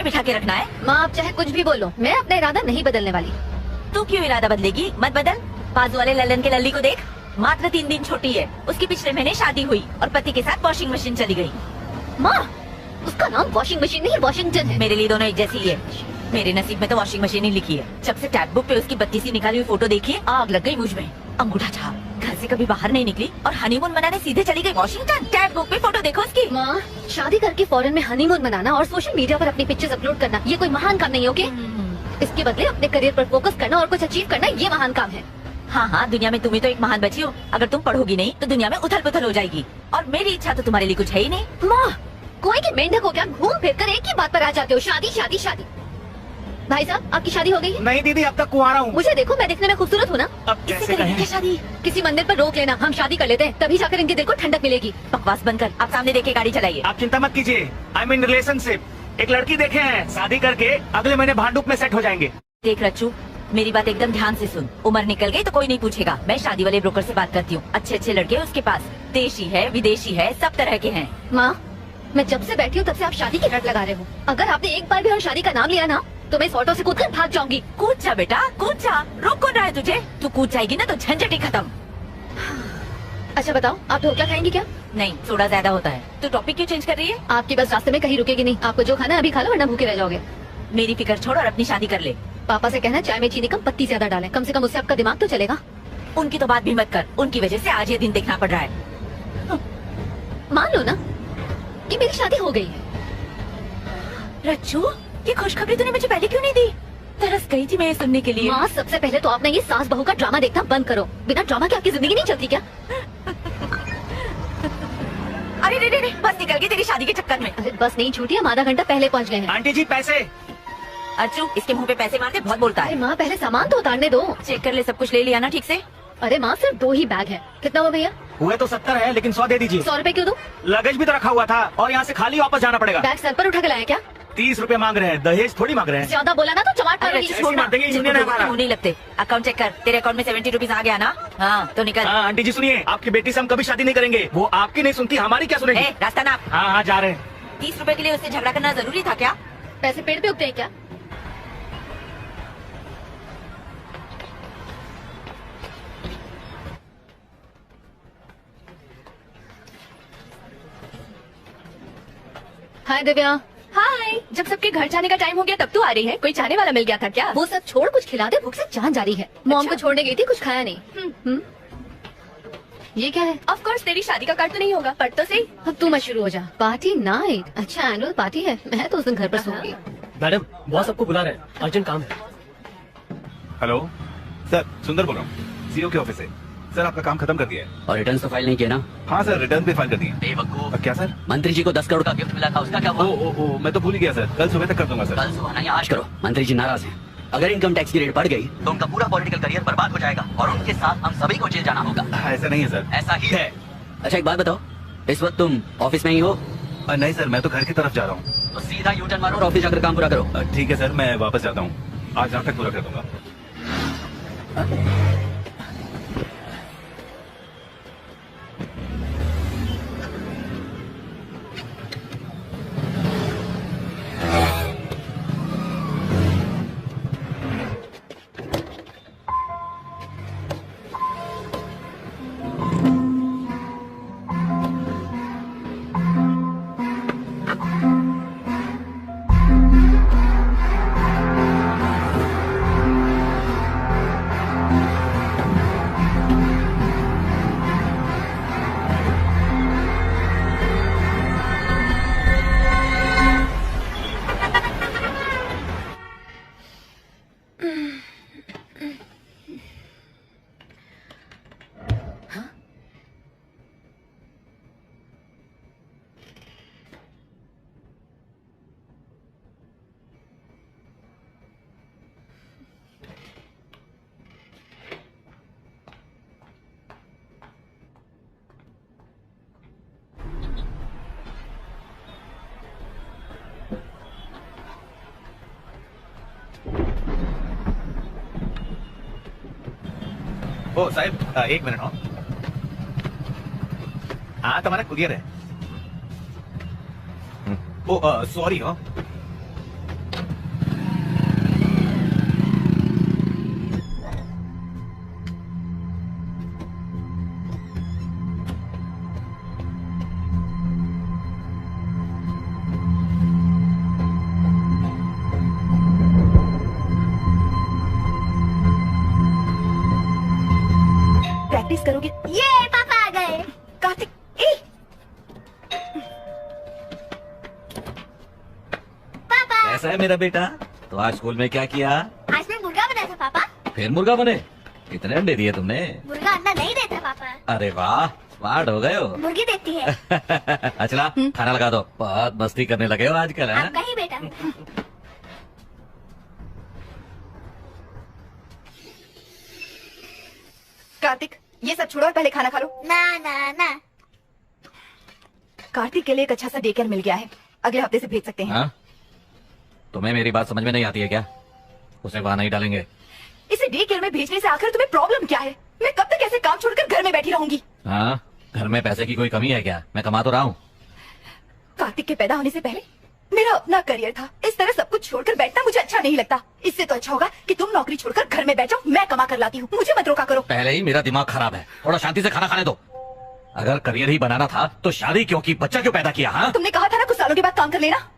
बिठा के रखना है? माँ आप चाहे कुछ भी बोलो, मैं अपना इरादा नहीं बदलने वाली। तू क्यों इरादा बदलेगी? मत बदल। बाजू वाले ललन के लल्ली को देख, मात्र 3 दिन छोटी है। उसकी पिछले महीने शादी हुई और पति के साथ वॉशिंग मशीन चली गई। माँ उसका नाम वॉशिंग मशीन नहीं वॉशिंगटन है। मेरे लिए दोनों एक जैसी ही है। मेरे नसीब में तो वॉशिंग मशीन ही लिखी है। जब से टैब बुक पे उसकी 32 निकाली हुई फोटो देखी, आग लग गई मुझ में। अंगूठा छाप, घर से कभी बाहर नहीं निकली और हनीमून मनाने सीधे चली गई वॉशिंगटन। टैब बुक पे फोटो देखो उसकी। माँ शादी करके फॉरेन में हनीमून मनाना और सोशल मीडिया पर अपनी पिक्चर्स अपलोड करना ये कोई महान काम नहीं, ओके? इसके बदले अपने करियर पर फोकस करना और कुछ अचीव करना ये महान काम है। हाँ हाँ, दुनिया में तुम ही तो एक महान बची हो। अगर तुम पढ़ोगी नहीं तो दुनिया में उथल पुथल हो जाएगी। और मेरी इच्छा तो तुम्हारे लिए कुछ है ही नहीं। माँ कोई के मेंढक हो क्या, घूम फिर कर एक ही बात पर आ जाते हो, शादी शादी शादी। भाई साहब आपकी शादी हो गई है? नहीं दीदी, अब तक कुंवारा हूँ। मुझे देखो, मैं दिखने में खूबसूरत हूँ ना? अब कैसे कहें? शादी किसी मंदिर पर रोक लेना, हम शादी कर लेते हैं, तभी जाकर इनके दिल को ठंडक मिलेगी। बकवास बंद कर, आप सामने देख के गाड़ी चलाइए। आप चिंता मत कीजिए, आई एम इन रिलेशनशिप। एक लड़की देखे हैं, शादी करके अगले महीने भांडुप में सेट हो जाएंगे। देख रच्चू, मेरी बात एकदम ध्यान से सुन। उम्र निकल गई तो कोई नहीं पूछेगा। मैं शादी वाले ब्रोकर से बात करती हूँ। अच्छे अच्छे लड़के उसके पास, देशी है विदेशी है, सब तरह के हैं। माँ मैं जब से बैठी हूँ तब से आप शादी की रट लगा रहे हो। अगर आपने एक बार भी और शादी का नाम लिया ना तो मैं इस ऑटो से कूदकर भाग जाऊंगी। कूद जा बेटा, कूद जा। रोक कौन रहा है तुझे? तू कूद जाएगी ना तो झंझट ही खत्म। अच्छा बताओ, आप ढोकला खाएंगी क्या? नहीं, सोडा ज्यादा होता है। तू टॉपिक क्यों चेंज कर रही है? आपकी बस रास्ते में कहीं रुकेगी नहीं। आपको जो खाना है अभी खा लो वरना भूखे रह जाओगे। मेरी फिक्र छोड़ और अपनी शादी कर ले। पापा से कहना चाय में चीनी कम पत्ती ज्यादा डालें, कम से कम उससे आपका दिमाग तो चलेगा। उनकी तो बात भी मत कर, उनकी वजह से आज ये दिन देखना पड़ रहा है। मान लो ना कि मेरी शादी हो गई है। रच्चू, ये खुशखबरी तूने मुझे पहले क्यों नहीं दी? तरस गई थी मैं ये सुनने के लिए। माँ सबसे पहले तो आपने ये सास बहू का ड्रामा देखना बंद करो। बिना ड्रामा के आपकी जिंदगी नहीं चलती क्या? अरे रे रे रे, बस निकल गई तेरी शादी के चक्कर में। अरे बस नहीं छूटी, हम आधा घंटा पहले पहुँच गए हैं। आंटी जी पैसे। अच्छू, इसके मुंह पे पैसे मारते बहुत बोलता अरे है। माँ पहले सामान तो उतारने दो। चेक कर ले, सब कुछ ले लिया ना ठीक से? अरे माँ सिर्फ 2 ही बैग है। कितना हुआ भैया? हुए तो 70 है, लेकिन 100 दे दीजिए। 100 रुपए क्यों दूं? लगेज भी तो रखा हुआ था और यहाँ से खाली वापस जाना पड़ेगा। बैग सर पर उठा के लाया क्या? 30 रुपए मांग रहे हैं, दहेज थोड़ी मांग रहे हैं। ज्यादा बोला ना तो चमाट अरे मारूंगी। रच्चू, छोड़ ना। मार देंगे, यूनियन है हमारा। नहीं लगते। अकाउंट चेक कर, तेरे अकाउंट में 70 रुपीज आ गया ना? हाँ तो निकल। हाँ आंटी जी सुनिए, आपकी बेटी से हम कभी शादी नहीं करेंगे। वो आपकी नहीं सुनती, हमारी क्या सुनेगी? रास्ता ना। हाँ हाँ जा रहे हैं। 30 रुपए के लिए उससे झगड़ा करना जरूरी था क्या? पैसे पेड़ पे उगते हैं क्या? हाय दिव्या। हाय, जब सबके घर जाने का टाइम हो गया तब तू आ रही है? कोई चाहने वाला मिल गया था क्या? वो सब छोड़, कुछ खिला दे, भूख से जान जा रही है। मॉम को छोड़ने गई थी, कुछ खाया नहीं। ये क्या है? ऑफ कोर्स तेरी शादी का कार्ड तो नहीं होगा, पढ़ तो सही। अब तू मत शुरू हो जा। Party night? अच्छा एनुअल पार्टी है, मैं तो उस दिन घर पर सोऊंगी। मैडम बॉस आपको बुला रहे हैं, अर्जेंट काम है। हेलो सर, सुंदर बोल रहा हूँ, सीओ के ऑफिस से। सर आपका काम खत्म कर दिया है। और रिटर्न तो फाइल नहीं किया ना? हाँ सर, रिटर्न भी फाइल कर दिए। बेवकूफ। क्या सर? मंत्री जी को 10 करोड़ का गिफ्ट मिला था, उसका क्या हुआ? ओ, मैं तो भूल ही गया सर, कल सुबह तक कर दूंगा सर। कल सुबह नहीं, आज करो। मंत्री जी नाराज हैं। अगर इनकम टैक्स की रेट बढ़ गई तो उनका पूरा पॉलिटिकल करियर बर्बाद हो जाएगा और उनके साथ हम सभी को जेल जाना होगा। ऐसा नहीं है सर। ऐसा ही है। अच्छा एक बात बताओ, इस वक्त तुम ऑफिस में ही हो? नहीं सर, मैं तो घर की तरफ जा रहा हूँ। तो सीधा यू टर्न मारो और ऑफिस जाकर काम पूरा करो। ठीक है सर, मैं वापस जाता हूँ। आज रात तक पूरा कर दूंगा। ओ साहब, 1 मिनट। हाँ तुम्हारा कुरियर है। ओ सॉरी। हो कैसा है मेरा बेटा? तो आज स्कूल में क्या किया? आज मैं मुर्गा बना था पापा। फिर मुर्गा बने? कितने अंडे दिए तुमने? मुर्गा अंडा नहीं देता पापा, अरे वाह, स्मार्ट हो गए हो। मुर्गी देती है। अच्छा खाना लगा दो, बहुत मस्ती करने लगे हो आजकल है? आपका ही बेटा। कार्तिक, ये सब छोड़ो और पहले खाना खा लो। ना ना ना। कार्तिक के लिए एक अच्छा सा डे केयर मिल गया है, अगले हफ्ते से भेज सकते हैं। हाँ? तुम्हें मेरी बात समझ में नहीं आती है क्या? उसे वहाँ नहीं डालेंगे। इसे डे केयर में भेजने से आखिर तुम्हें प्रॉब्लम क्या है? मैं कब तक ऐसे काम छोड़कर घर में बैठी रहूंगी? हाँ, घर में पैसे की कोई कमी है क्या? मैं कमा तो रहा हूँ। कार्तिक के पैदा होने से पहले मेरा अपना करियर था, इस तरह सब कुछ छोड़कर बैठना मुझे अच्छा नहीं लगता। इससे तो अच्छा होगा कि तुम नौकरी छोड़कर घर में बैठ जाओ, मैं कमा कर लाती हूँ, मुझे मत रोका करो। पहले ही मेरा दिमाग खराब है, थोड़ा शांति से खाना खाने दो। अगर करियर ही बनाना था तो शादी क्यों की, बच्चा क्यों पैदा किया? हाँ, तुमने कहा था ना कुछ सालों के बाद काम कर लेना।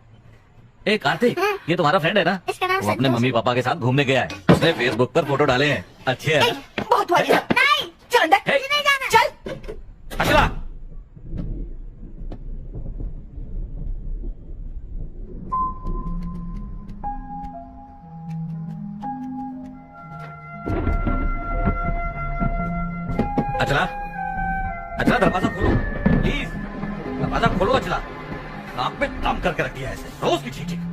ए कार्तिक, ये तुम्हारा फ्रेंड है ना? इसका नाम वो अपने संतोष मम्मी पापा के साथ घूमने गया है, उसने फेसबुक पर फोटो डाले हैं। अच्छे है ना? बहुत हुआ ये सब। नहीं, चल अंदर। हे। नहीं जाना। चल। अचला, अचला, अचला दरवाजा खोलो प्लीज, दरवाजा खोलो अचला। नाक में काम करके रख दिया है ऐसे रोज की चीख।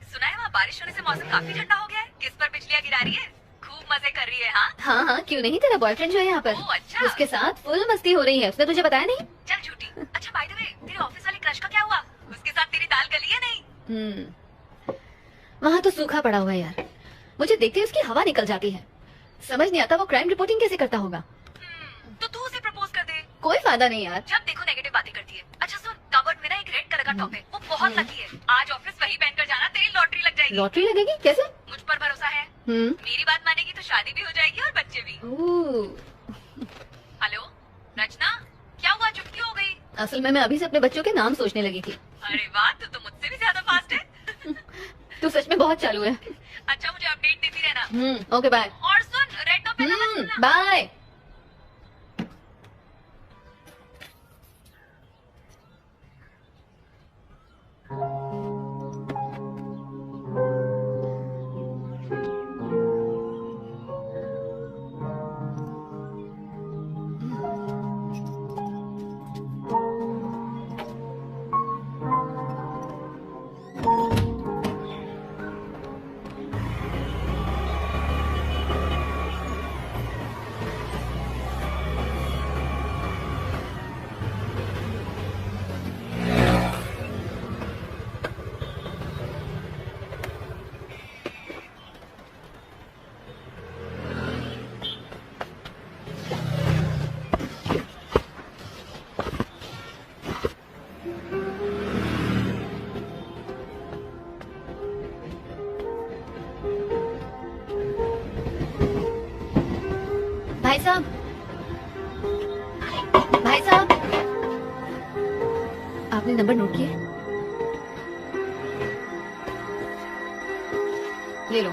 सुना है वहाँ बारिश होने से मौसम काफी ठंडा हो गया है। किस पर बिजलियाँ गिरा रही है? खूब मजे कर रही है। हाँ हाँ हाँ, क्यों नहीं, तेरा बॉयफ्रेंड जो है यहाँ पर, ओह, अच्छा। उसके साथ फुल मस्ती हो रही है, उसने तुझे बताया नहीं? चल झूठी। अच्छा बाय द वे, तेरे ऑफिस वाली क्रश का क्या हुआ? उसके साथ तेरी दाल गली है नहीं? वहाँ तो सूखा पड़ा हुआ है यार, मुझे देखते ही उसकी हवा निकल जाती है। समझ नहीं आता वो क्राइम रिपोर्टिंग कैसे करता होगा। तो तू उसे प्रपोज कर दे। कोई फायदा नहीं यार। जब देखो नेगेटिव बातें करती है। अच्छा सुन, कबर्ड में ना एक रेड कलर का टॉप है, वो बहुत लकी है। आज ऑफिस वही पहनकर जाना, तेरी लॉटरी लग जाएगी। लॉटरी लगेगी कैसे? मुझ पर भरोसा है। मेरी बात मानेगी तो शादी भी हो जाएगी और बच्चे भी। हेलो रचना, क्या हुआ, चुप क्यों हो गई? असल में मैं अभी से अपने बच्चों के नाम सोचने लगी थी। अरे वाह, तू तो मुझसे भी ज्यादा फास्ट है। तू सच में बहुत चालू है। अच्छा मुझे अपडेट देती रहना। Okay bye. और सुन, रेड टॉप पहनना मत भूलना। बाय। भाई साहब, भाई साहब, आपने नंबर नोट किया? ले लो।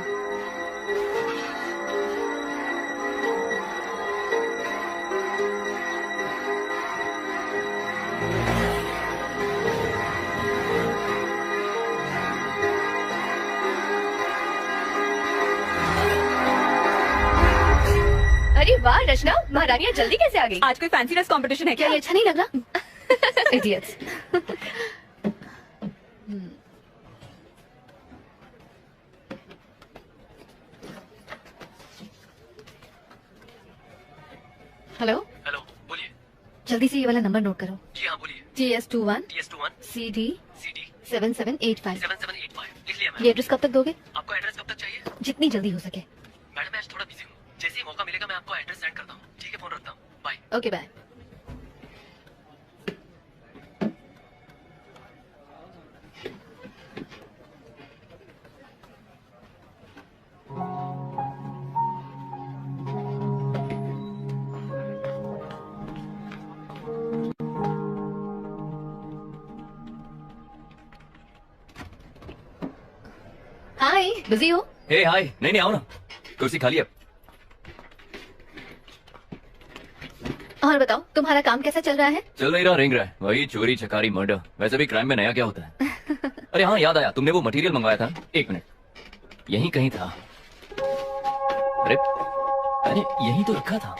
अरे वाह रचना, महारानियाँ जल्दी कैसे आ गई? आज कोई फैंसी ड्रेस कंपटीशन है क्या ये अच्छा नहीं लग रहा? इडियट्स। हेलो, हेलो, बोलिए। जल्दी से ये वाला नंबर नोट करो। जी हाँ, बोलिए। TS21 TS21 CD CD 7785। 7785 लिख लिया ये मैम। एड्रेस कब तक दोगे? आपको एड्रेस कब तक चाहिए? जितनी जल्दी हो सके। मैडम मैं आज थोड़ा बिजी हूँ, जैसे ही मौका मिलेगा मैं आपको एड्रेस सेंड करता हूँ। ठीक है, फोन रखता हूँ, bye. Okay bye. Hi, busy हो? हे हाय, नहीं आओ ना, कुर्सी खाली है। और बताओ, तुम्हारा काम कैसा चल रहा है? चल नहीं रहा, रेंग रहा है, वही चोरी चकारी मर्डर। वैसे भी क्राइम में नया क्या होता है? अरे हाँ, याद आया, तुमने वो मटेरियल मंगवाया था। एक मिनट, यहीं कहीं था। अरे यहीं तो रखा था,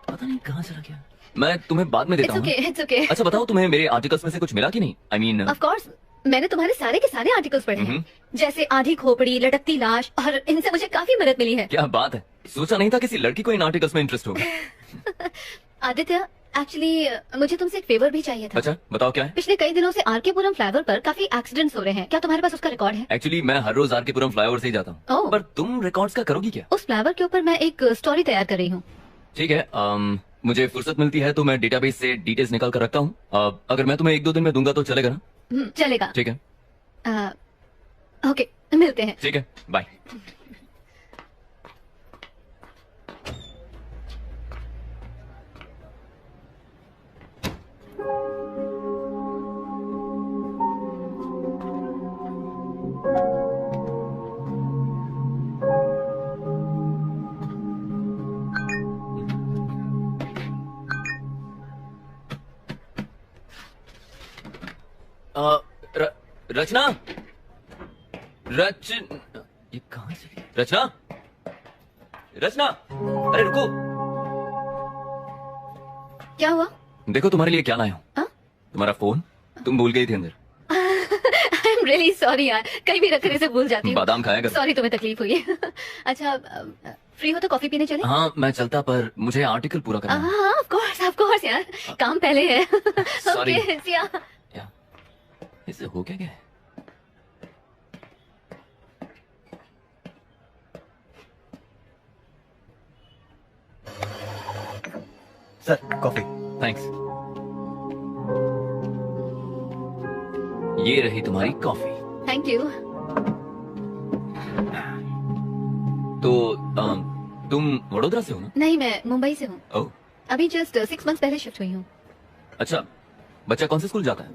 पता नहीं कहाँ चला गया। मैं तुम्हें बाद में देता हूँ। It's okay. अच्छा बताओ, तुम्हें मेरे आर्टिकल्स में से कुछ मिला कि नहीं? आई मीन ऑफ कोर्स, मैंने तुम्हारे सारे के सारे आर्टिकल्स पढ़े हैं, जैसे आधी खोपड़ी, लटकती लाश, और इनसे मुझे काफी मदद मिली है। क्या बात है, सोचा नहीं था किसी लड़की को इन आर्टिकल्स में इंटरेस्ट होगा। आदित्य, एक्चुअली मुझे तुमसे एक फेवर भी चाहिए था। अच्छा बताओ क्या है? पिछले कई दिनों से आरकेपुरम फ्लाईओवर पर काफी एक्सीडेंट्स हो रहे हैं, क्या तुम्हारे पास उसका रिकॉर्ड है? एक्चुअली मैं हर रोज आरकेपुरम फ्लाईओवर से ही जाता हूँ। ओह। पर तुम रिकॉर्ड्स का करोगी क्या? उस फ्लाईओवर के ऊपर मैं एक स्टोरी तैयार कर रही हूँ। ठीक है, मुझे फुर्सत मिलती है तो मैं डेटाबेस से डिटेल्स निकाल कर रखता हूँ। अगर मैं तुम्हें 1-2 दिन में दूंगा तो चलेगा ना? चलेगा। ठीक है, ओके, मिलते हैं। ठीक है, बाय। रचना, ये कहाँ चली? रचना, रचना, अरे रुको। क्या हुआ? देखो तुम्हारे लिए क्या लाया हूँ। हाँ? तुम्हारा फोन तुम भूल गई थी अंदर। आई एम रियली सॉरी यार, कहीं भी रखने से भूल जाती हूँ। बादाम खाया कर। सॉरी, तुम्हें तकलीफ हुई। अच्छा, फ्री हो तो कॉफी पीने चले? हाँ मैं चलता, पर मुझे आर्टिकल पूरा करना है। हाँ, ऑफ कोर्स यार, काम पहले है। Sorry. Okay, see ya. क्या इससे हो क्या गया? Sir coffee. थैंक्स। ये रही तुम्हारी कॉफी। Thank you. तो तुम वडोदरा से हो ना? नहीं, मैं मुंबई से हूँ। ओह अभी जस्ट 6 मंथ्स पहले शिफ्ट हुई हूँ। अच्छा, बच्चा कौन से स्कूल जाता है?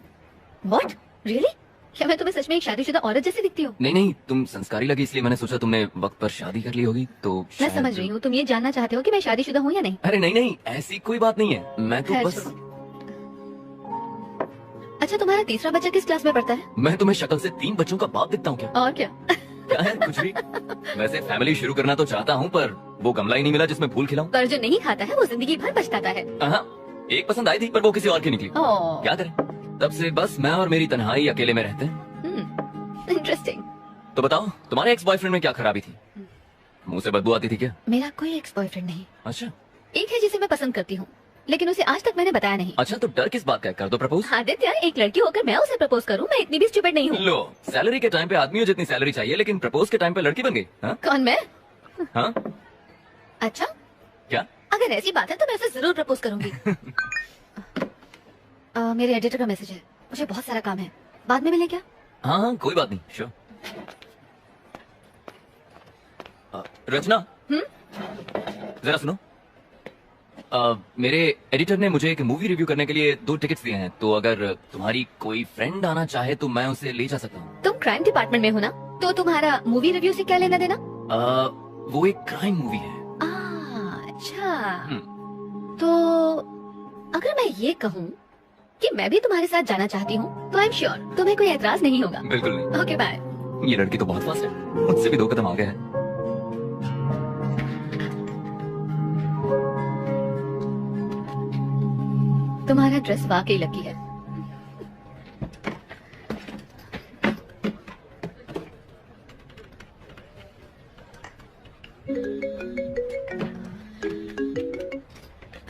व्हाट? रियली? क्या मैं तुम्हें सच में एक शादीशुदा औरत जैसी दिखती हूँ? नहीं, तुम संस्कारी लगी इसलिए मैंने सोचा तुमने वक्त पर शादी कर ली होगी तो मैं शायद- समझ रही हूँ, तुम ये जानना चाहते हो कि मैं शादीशुदा हूँ या नहीं? अरे नहीं, ऐसी कोई बात नहीं है। मैं तो खैर बस छोड़ो। अच्छा, तुम्हारा तीसरा बच्चा किस क्लास में पढ़ता है? मैं तुम्हें शक्ल से 3 बच्चों का बाप दिखता हूँ क्या? और क्या? क्या है, कुछ भी। वैसे फैमिली शुरू करना तो चाहता हूँ, पर वो गमला ही नहीं मिला जिसमें फूल खिलाऊं। पर जो नहीं खाता है वो जिंदगी भर पछताता है। हाँ, एक पसंद आई थी पर वो किसी और की निकली। ओह, क्या करें, तब से बस मैं और मेरी तन्हाई अकेले में रहते हैं। इंटरेस्टिंग। तो बताओ, तुम्हारे एक्स बॉयफ्रेंड में क्या खराबी थी? मुंह से बदबू आती थी क्या? मेरा कोई एक्स बॉयफ्रेंड नहीं। अच्छा एक है जिसे मैं पसंद करती हूँ, लेकिन उसे आज तक मैंने बताया नहीं। अच्छा, तो डर किस बात का है? कर दो प्रपोज। आदित्य, एक लड़की होकर मैं उसे प्रपोज करूँ? मैं इतनी भी स्टूपिड नहीं हूँ। लो, सैलरी के टाइम पे आदमियों जितनी सैलरी चाहिए, लेकिन प्रपोज के टाइम पे लड़की बन गई। हाँ? कौन, मैं? हाँ? अच्छा, क्या? अगर ऐसी बात है तो मैं उसे जरूर प्रपोज करूंगी। मेरे एडिटर का मैसेज है, मुझे बहुत सारा काम है, बाद में मिले क्या? हाँ, कोई बात नहीं, श्योर। रचना, जरा सुनो। मेरे एडिटर ने मुझे एक मूवी रिव्यू करने के लिए 2 टिकट्स दिए हैं, तो अगर तुम्हारी कोई फ्रेंड आना चाहे तो मैं उसे ले जा सकता हूँ। तुम क्राइम डिपार्टमेंट में हो ना? तो तुम्हारा मूवी रिव्यू से क्या लेना देना? वो एक क्राइम मूवी है। अच्छा, तो अगर मैं ये कहूँ कि मैं भी तुम्हारे साथ जाना चाहती हूँ तो आई एम श्योर तुम्हें कोई एतराज नहीं होगा। बिल्कुल नहीं। Okay bye. ये लड़की तो बहुत फास्ट है, मुझसे भी 2 कदम आगे है। तुम्हारा ड्रेस वाकई लकी है।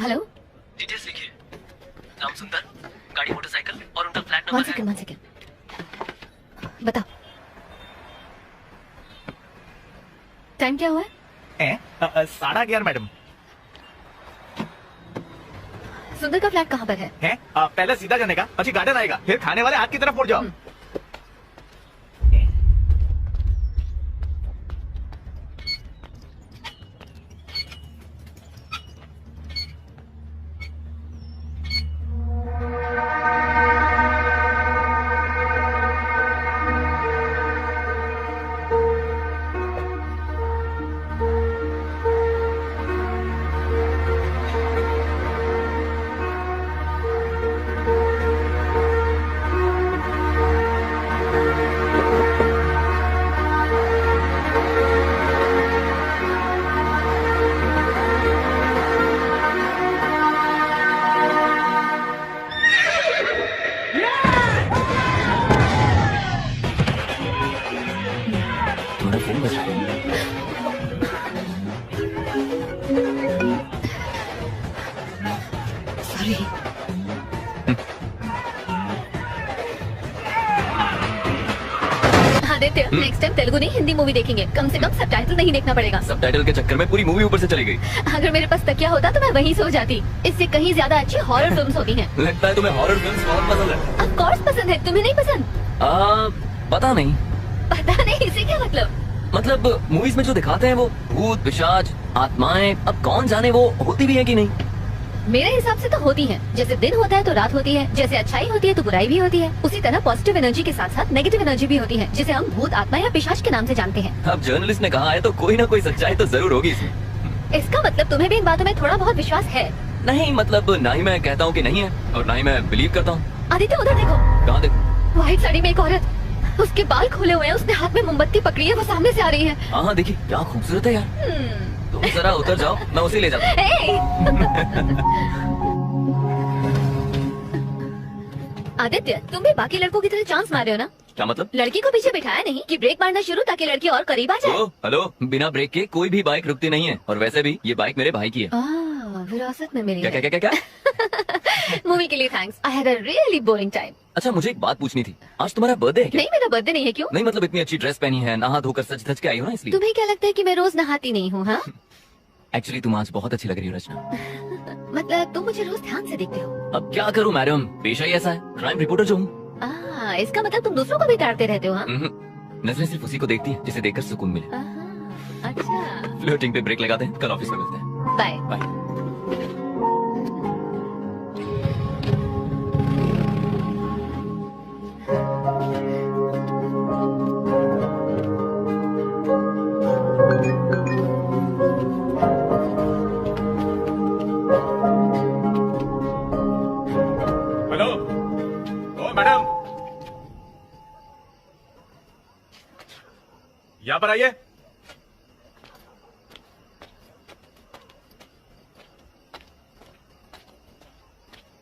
हेलो, डिटेल्स लिखिए। नाम सुंदर, गाड़ी मोटरसाइकिल और उनका फ्लैट वन नंबर है। सेकेंड बताओ टाइम क्या हुआ है? 11:30 मैडम। सुंदर का फ्लैट कहाँ पर है? पहले सीधा जाने का, अच्छी गार्डन आएगा, फिर खाने वाले हाथ की तरफ मुड़ जाओ। तुम्हारा फोन बज रहा है। Sorry. Aditya, next time Telugu नहीं हिंदी मूवी देखेंगे। कम से कम सबटाइटल नहीं देखना पड़ेगा। सबटाइटल के चक्कर में पूरी मूवी ऊपर से चली गई। अगर मेरे पास तकिया होता तो मैं वहीं सो जाती। इससे कहीं ज्यादा अच्छी हॉरर फिल्म्स होती हैं। लगता है तुम्हें हॉरर फिल्म्स बहुत पसंद है। ऑफ कोर्स पसंद है, तुम्हें नहीं पसंद? पता नहीं। पता नहीं, इसे क्या मतलब मूवीज में जो दिखाते हैं वो भूत, पिशाच, आत्माएं, अब कौन जाने वो होती भी है कि नहीं। मेरे हिसाब से तो होती है। जैसे दिन होता है तो रात होती है, जैसे अच्छाई होती है तो बुराई भी होती है, उसी तरह पॉजिटिव एनर्जी के साथ साथ नेगेटिव एनर्जी भी होती है, जिसे हम भूत, आत्मा या पिशाच के नाम से जानते हैं। अब जर्नलिस्ट ने कहा है तो कोई ना कोई सच्चाई तो जरूर होगी इसमें। इसका मतलब तुम्हें भी इन बातों में थोड़ा बहुत विश्वास है? नहीं, मतलब ना ही मैं कहता हूँ कि नहीं है और ना ही मैं बिलीव करता हूँ। आदित्य, उधर देखो। कहाँ देखो? व्हाइट साड़ी में एक औरत, उसके बाल खुले हुए हैं, उसने हाथ में मोमबत्ती पकड़ी है, वो सामने से आ रही है। हाँ देखिए, क्या खूबसूरत है यार। तुम जरा उतर जाओ, मैं उसे ले जाता हूँ। आदित्य, तुम भी बाकी लड़कों की तरह चांस मार रहे हो ना? क्या मतलब? लड़की को पीछे बिठाया नहीं कि ब्रेक मारना शुरू ताकि लड़की और करीब आ जाए। ओ, हेलो, बिना ब्रेक के कोई भी बाइक रुकती नहीं है और वैसे भी ये बाइक मेरे भाई की है। विरासत में मिली क्या है। क्या क्या क्या क्या? मूवी के लिए thanks. I had a really boring time. अच्छा, मुझे एक बात पूछनी थी। आज तुम्हारा बर्थडे है क्या? नहीं, मेरा बर्थडे नहीं है। क्यों? नहीं, मतलब इतनी अच्छी ड्रेस पहनी है, नहा धोकर सज धज के आई हो ना, इसलिए। तुम्हें क्या लगता है कि मैं रोज नहाती नहीं हूँ? हाँ, एक्चुअली तुम आज बहुत अच्छी लग रही हो रचना। मतलब तुम मुझे रोज ध्यान से देखते हो। अब क्या करूं मैडम, पेशा ही ऐसा है, क्राइम रिपोर्टर जो हूँ। इसका मतलब तुम दूसरों को भी ताड़ते रहते हो? हाँ, नजरें सिर्फ उसी को देखती है जिसे देखकर सुकून मिले। अच्छा, फ्लर्टिंग पे ब्रेक लगाते हैं, कल ऑफिस में मिलते हैं। बाय। बाय। हेलो, ओ मैडम, यहाँ पर आइए।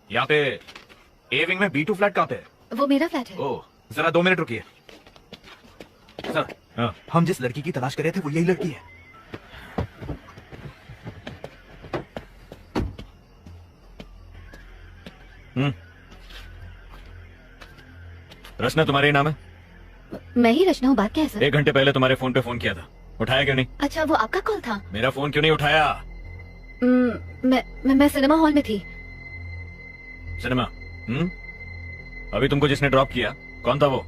यहाँ पे ए विंग में B2 फ्लैट कहाँ पे है? वो मेरा फ्लैट है। ओह, जरा 2 मिनट रुकिए। सर, हम जिस लड़की की तलाश कर रहे थे वो यही लड़की है। रचना तुम्हारे ही नाम है? मैं ही रचना हूँ। बात क्या है सर? 1 घंटे पहले तुम्हारे फोन पे फोन किया था, उठाया क्यों नहीं? अच्छा, वो आपका कॉल था? मेरा फोन क्यों नहीं उठाया? मैं सिनेमा हॉल में थी। सिनेमा? अभी तुमको जिसने ड्रॉप किया कौन था वो?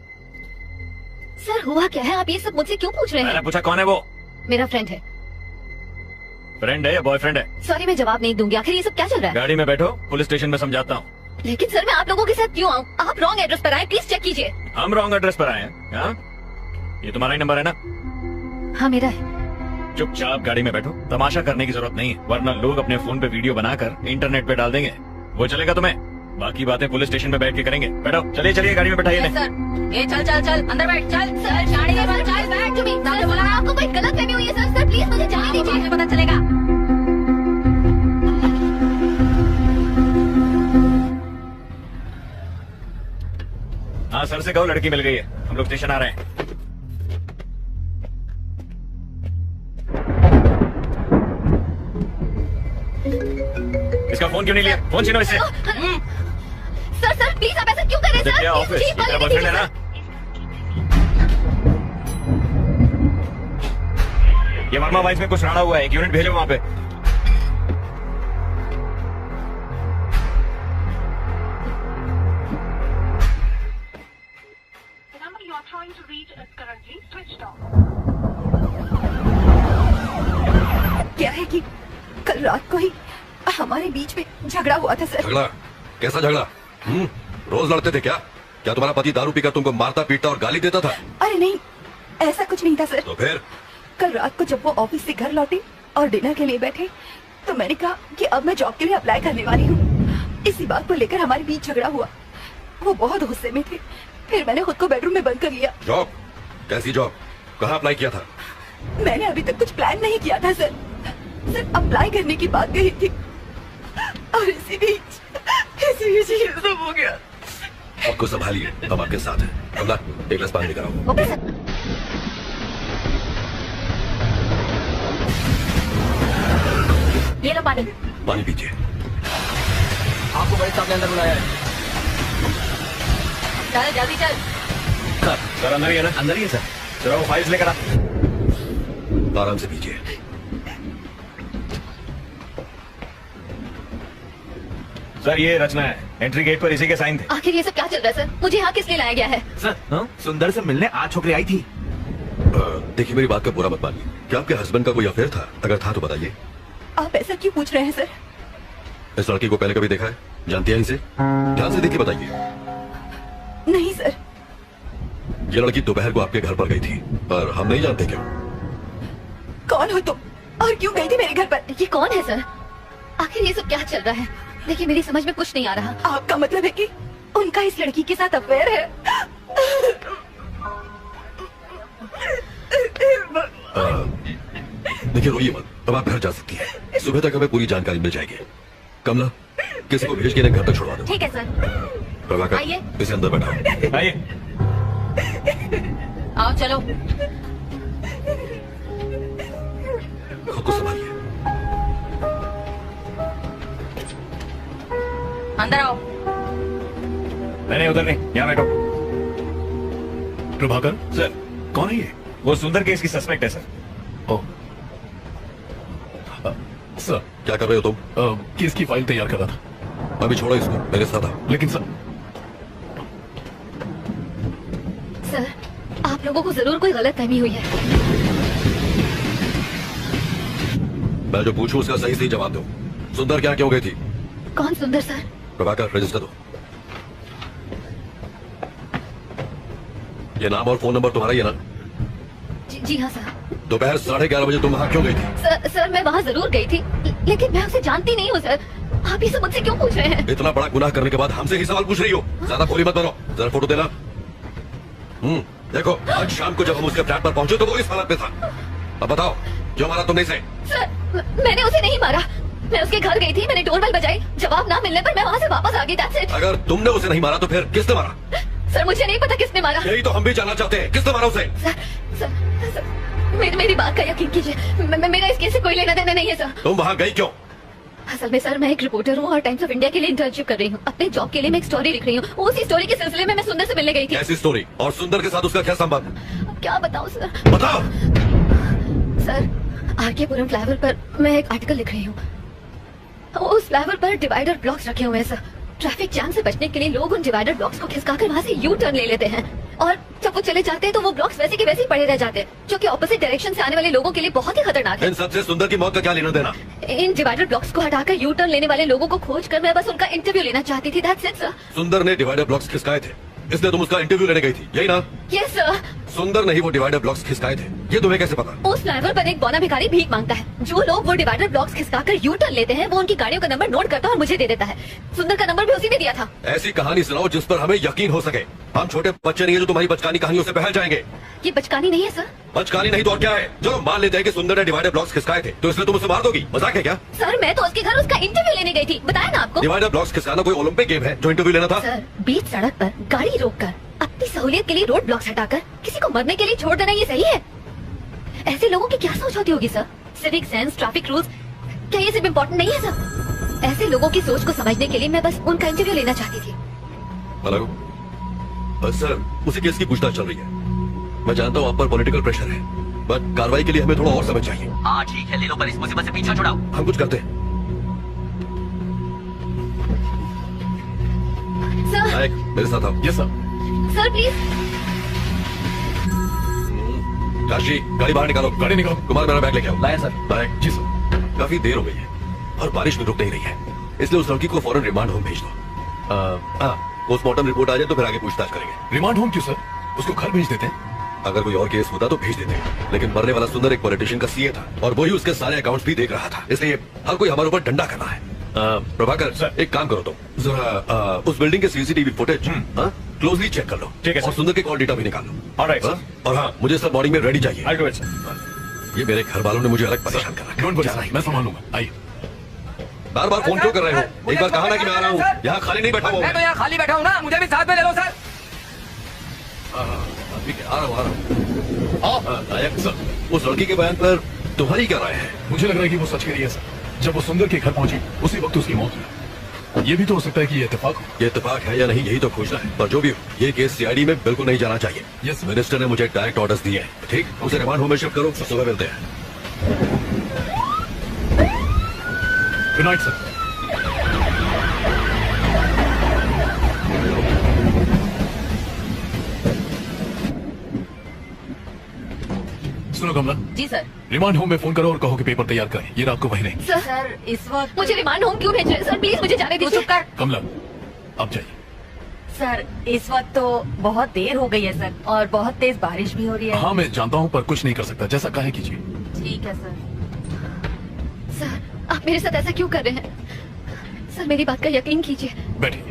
सर, हुआ क्या है? आप ये सब मुझसे क्यों पूछ रहे मैंने हैं? पूछा कौन है वो? मेरा फ्रेंड है। फ्रेंड है या बॉयफ्रेंड है? सॉरी, मैं जवाब नहीं दूंगी। आखिर ये सब क्या चल रहा है? गाड़ी में बैठो, पुलिस स्टेशन में समझाता हूँ। लेकिन सर, मैं आप लोगों के साथ क्यों आऊँ? आप रॉन्ग एड्रेस पर आए, प्लीज चेक कीजिए। हम रॉन्ग एड्रेस पर आए हैं? हाँ? ये तुम्हारा ही नंबर है ना? हाँ मेरा है। चुपचाप गाड़ी में बैठो, तमाशा करने की जरूरत नहीं है, वरना लोग अपने फोन पे वीडियो बनाकर इंटरनेट पे डाल देंगे। वो चलेगा तुम्हें? बाकी बातें पुलिस स्टेशन में बैठ के करेंगे। बैठो, चलिए चलिए गाड़ी में बैठाइए। Yes, sir. ये चल चल चल अंदर बैठ चल। सर जाने दीजिए, sir back to me. Sir बोला आपको कोई गलत फहमी हुई है सर। सर प्लीज मुझे जाने दीजिए। मुझे पता चलेगा। हाँ सर से कहो लड़की मिल गई है, हम लोग स्टेशन आ रहे हैं। इसका फोन क्यों नहीं लिया? फोन छीनो इससे। सर सर प्लीज आप ऐसा क्यों कर रहे हैं क्या सर? ऑफिस? जी, ये तेरा बोलिए, बॉयफ्रेंड है दीजिए, ना? ये वर्मा वाइज में कुछ राड़ा हुआ है, एक यूनिट भेजो वहाँ पे। क्या है कि कल रात को ही हमारे बीच में झगड़ा हुआ था सर। झगड़ा? कैसा झगड़ा? रोज लड़ते थे क्या? क्या तुम्हारा पति दारू पीकर तुमको मारता पीटता और गाली देता था? अरे नहीं, ऐसा कुछ नहीं था सर। तो फिर? कल रात को जब वो ऑफिस से घर लौटे और डिनर के लिए बैठे तो मैंने कहा कि अब मैं जॉब के लिए अप्लाई करने वाली हूँ। इसी बात को लेकर हमारे बीच झगड़ा हुआ। वो बहुत गुस्से में थे, फिर मैंने खुद को बेडरूम में बंद कर लिया। जॉब? कैसी जॉब? कहाँ अप्लाई किया था? मैंने अभी तक कुछ प्लान नहीं किया था सर, सिर्फ अप्लाई करने की बात कही थी और इसी बीच ये सब हो गया। आपको संभालिए, हम आपके साथ हैं। कमला, एक गिलास पानी लेकर आओ। Okay sir. ये लो पानी। पानी पीजिए। आपको बड़े साहब ने अंदर बुलाया है। चल जल्दी चल। सर अंदर ही है ना? अंदर ही है सर। चलो वो फाइल्स लेकर आ। आराम से पीजिए। सर ये रचना है, एंट्री गेट पर इसी के साइन थे। आखिर ये सब क्या चल रहा है सर? मुझे यहाँ किस लिए लाया गया है? सर सुंदर से मिलने आज छोकरी आई थी। देखिए मेरी बात का बुरा मत मानिए। क्या आपके हस्बैंड का कोई अफेयर था? अगर था तो बताइए। आप ऐसा क्यों पूछ रहे हैं सर? इस लड़की को पहले कभी देखा है? जानती है इसे? ध्यान से देखिए, बताइए। नहीं सर। ये लड़की दोपहर को आपके घर पर गई थी और हम नहीं जानते क्यों। कौन हो तुम और क्यों गई थी मेरे घर पर? ये कौन है सर? आखिर ये सब क्या चल रहा है? देखिए मेरी समझ में कुछ नहीं आ रहा। आपका मतलब है कि उनका इस लड़की के साथ अफेयर है? देखिए रोइए मत, अब आप घर जा सकती हैं। सुबह तक हमें पूरी जानकारी मिल जाएगी। कमला, किसी को भेज के इन्हें घर तक छुड़वा दो। ठीक है सर। प्रभाकर, आइए। इसे अंदर बैठाओ। आइए। आओ चलो। खुद को संभालिए। अंदर आओ। नहीं उधर नहीं, यहाँ बैठो। प्रभाकर सर कौन है ये? वो सुंदर केस की सस्पेक्ट है सर। ओह सर, क्या कर रहे हो तुम? केस की फाइल तैयार कर रहा था। अभी छोड़ो इसको, मेरे साथ आओ। लेकिन सर सर आप लोगों को जरूर कोई गलत फहमी हुई है। मैं जो पूछूं उसका सही सही जवाब दो। सुंदर क्या क्यों गई थी? कौन सुंदर सर? प्रभाकर, रजिस्टर दो। ये नाम और फोन नंबर तुम्हारा ही है ना? जी हाँ सर। दोपहर 11:30 बजे तुम वहाँ क्यों गई थी? सर मैं वहाँ जरूर गई थी, लेकिन मैं उसे जानती नहीं हूँ सर। आप ये सब मुझसे क्यों पूछ रहे हैं? इतना बड़ा गुनाह करने के बाद हमसे ही सवाल पूछ रही हो? ज्यादा भोली मत बनो। जरा फोटो देना। देखो, आज शाम को जब हम उसके फ्लैट पर पहुंचे तो वो इस हालत में था। अब बताओ, क्यों मारा तुमने इसे? सर मैंने उसे नहीं मारा। मैं उसके घर गई थी, मैंने डोरबेल बजाई, जवाब ना मिलने पर मैं वहाँ से वापस आ गई। That's it। अगर तुमने उसे नहीं मारा तो फिर किसने मारा? सर मुझे नहीं पता किसने मारा। यही तो हम भी जानना चाहते हैं, किसने मारा उसे? सर मेरी बात का यकीन कीजिए, मेरा इस केस से कोई लेना देना नहीं है सर। तुम वहाँ गई क्यों? असल में सर मैं एक रिपोर्टर हूँ और टाइम्स ऑफ इंडिया के लिए इंटर्नशिप कर रही हूँ। अपने जॉब के लिए मैं एक स्टोरी लिख रही हूँ। उसी स्टोरी के सिलसिले में मैं सुंदर से मिलने गई थी। कैसी स्टोरी? और सुंदर के साथ उसका क्या संबंध? अब क्या बताऊँ सर? बताओ। सर आरके पुरम फ्लाईओवर पर मैं एक आर्टिकल लिख रही हूँ। उस फ्लाईओवर पर डिवाइडर ब्लॉक्स रखे हुए हैं सर। ट्रैफिक जाम से बचने के लिए लोग उन डिवाइडर ब्लॉक्स को खिसकाकर वहाँ से यू टर्न ले लेते हैं और जब वो चले जाते हैं तो वो ब्लॉक्स वैसे के वैसे ही पड़े रह जाते हैं, जो कि ऑपोजिट डायरेक्शन से आने वाले लोगों के लिए बहुत ही खतरनाक है। इन सबसे सुंदर की मौत का क्या लेना देना? इन डिवाइडर ब्लॉक्स को हटाकर यू टर्न लेने वाले लोगों को खोज कर मैं बस उनका इंटरव्यू लेना चाहती थी। That's it, sir। सुंदर ने डिवाइडर ब्लॉक्स खिसकाए थे, इसलिए तुम उसका इंटरव्यू लेने गई थी, यही ना? Yes, sir। सुंदर नहीं वो डिवाइडर ब्लॉक्स खिसकाए थे, ये तुम्हें कैसे पता? उस फ्लाईओवर पर एक बौना भिखारी भीख मांगता है। जो लोग वो डिवाइडर ब्लॉक्स खिसकाकर यू टर्न लेते हैं वो उनकी गाड़ियों का नंबर नोट करता है और मुझे दे देता है। सुंदर का नंबर भी उसी ने दिया था। ऐसी कहानी सुनाओ जिस पर हमें यकीन हो सके। हम छोटे बच्चे नहीं है जो तुम्हारी बचकानी कहानियों से बहल जाएंगे। ये बचकानी नहीं है सर। बचकानी नहीं तो और क्या है? चलो मान लेते हैं कि सुंदर ने डिवाइडर ब्लॉक्स खिसकाए थे, तो इसलिए तुम उसे मार दोगी? मजाक है क्या? सर मैं तो उसके घर उसका इंटरव्यू लेने गई थी, बताया ना आपको। डिवाइडर ब्लॉक्स खिसकाना कोई ओलंपिक गेम है जो इंटरव्यू लेना था? सर बीच सड़क पर गाड़ी रोककर अपनी सहूलियत के लिए रोड ब्लॉक्स हटाकर किसी को मरने के लिए छोड़ देना ये सही है? ऐसे लोगों की क्या सोच होती होगी sir? Civic sense, traffic rules, क्या ये सब इम्पोर्टेंट नहीं है सर? ऐसे लोगों की सोच को समझने के लिए मैं बस उनका इंटरव्यू लेना चाहती थी। हेलो सर, उसी केस की पूछताछ चल रही है। मैं जानता हूँ आप पर पॉलिटिकल प्रेशर है, बट कार्रवाई के लिए हमें थोड़ा और समय चाहिए। हाँ ठीक है, ले लो, पर इस मुसीबत से पीछा छुड़ाओ। हम कुछ करते हैं। सर नायक मेरे साथ आओ। Yes sir. Sir please. Kashi गाड़ी बाहर निकालो। गाड़ी निकालो। कुमार मेरा बैग लेके आओ। लाया सर। नायक जी सर। काफी देर हो गई है और बारिश भी रुक नहीं रही है, इसलिए उस लड़की को फौरन रिमांड होम भेज दो। पोस्टमार्टम रिपोर्ट आ जाए तो फिर आगे पूछताछ करेंगे। रिमांड होम क्यों सर? उसको घर भेज देते हैं। अगर कोई और केस होता तो भेज देते, लेकिन मरने वाला सुंदर एक पॉलिटिशियन का सीए था और वही उसके सारे अकाउंट्स भी देख रहा था, इसलिए हर कोई हमारे ऊपर डंडा करना है। प्रभाकर सर। एक काम करो, तुम जरा उस बिल्डिंग के सीसीटीवी फुटेज क्लोजली चेक कर लो। ठीक है, और सर। सुंदर के कॉल डेटा भी निकाल लो। ऑलराइट, हाँ? और हाँ, मुझे सब मॉर्निंग में रेडी चाहिए। I'll do it, sir. ये मेरे घर वालों ने मुझे अलग परेशान कर रखा Don't worry, है। sir. मैं संभाल लूंगा। आइए। बार बार फोन क्यों कर रहे हो? एक बार कहा ना कि मैं आ रहा हूँ, यहाँ खाली नहीं बैठा हुआ मैं तो यहाँ खाली बैठा हूँ ना, मुझे भी साथ में ले लो सर। ठीक है, आ रहा हूँ। नायक सर, उस लड़की के बयान पर तुम्हारी क्या राय है? मुझे लग रहा है कि वो सच कह रही है सर। जब वो सुंदर के घर पहुंची उसी वक्त उसकी मौत हुई। ये भी तो हो सकता है कि ये इत्तेफाक हो। ये इत्तेफाक है या नहीं यही तो खोजना है, पर जो भी हो ये केस सीआईडी में बिल्कुल नहीं जाना चाहिए। Yes, sir. मिनिस्टर ने मुझे डायरेक्ट ऑर्डर्स दिए हैं। ठीक, उसे रिमांड होम में शिफ्ट करो, सुबह मिलते हैं। Good night sir. सुनो कमला, जी सर। रिमांड होम में फोन करो और कहो कि पेपर तैयार करें। ये रात को वहीं रहेंगे। सर इस वक्त मुझे रिमांड होम क्यों भेज रहे हैं सर? प्लीज मुझे जाने दीजिए। चुप कर। कमला अब जाइए। सर इस वक्त तो बहुत देर हो गई है सर, और बहुत तेज बारिश भी हो रही है। हाँ मैं जानता हूँ, पर कुछ नहीं कर सकता। जैसा कहे कीजिए। ठीक है सर। सर आप मेरे साथ ऐसा क्यों कर रहे हैं? सर मेरी बात का यकीन कीजिए। बैठिए।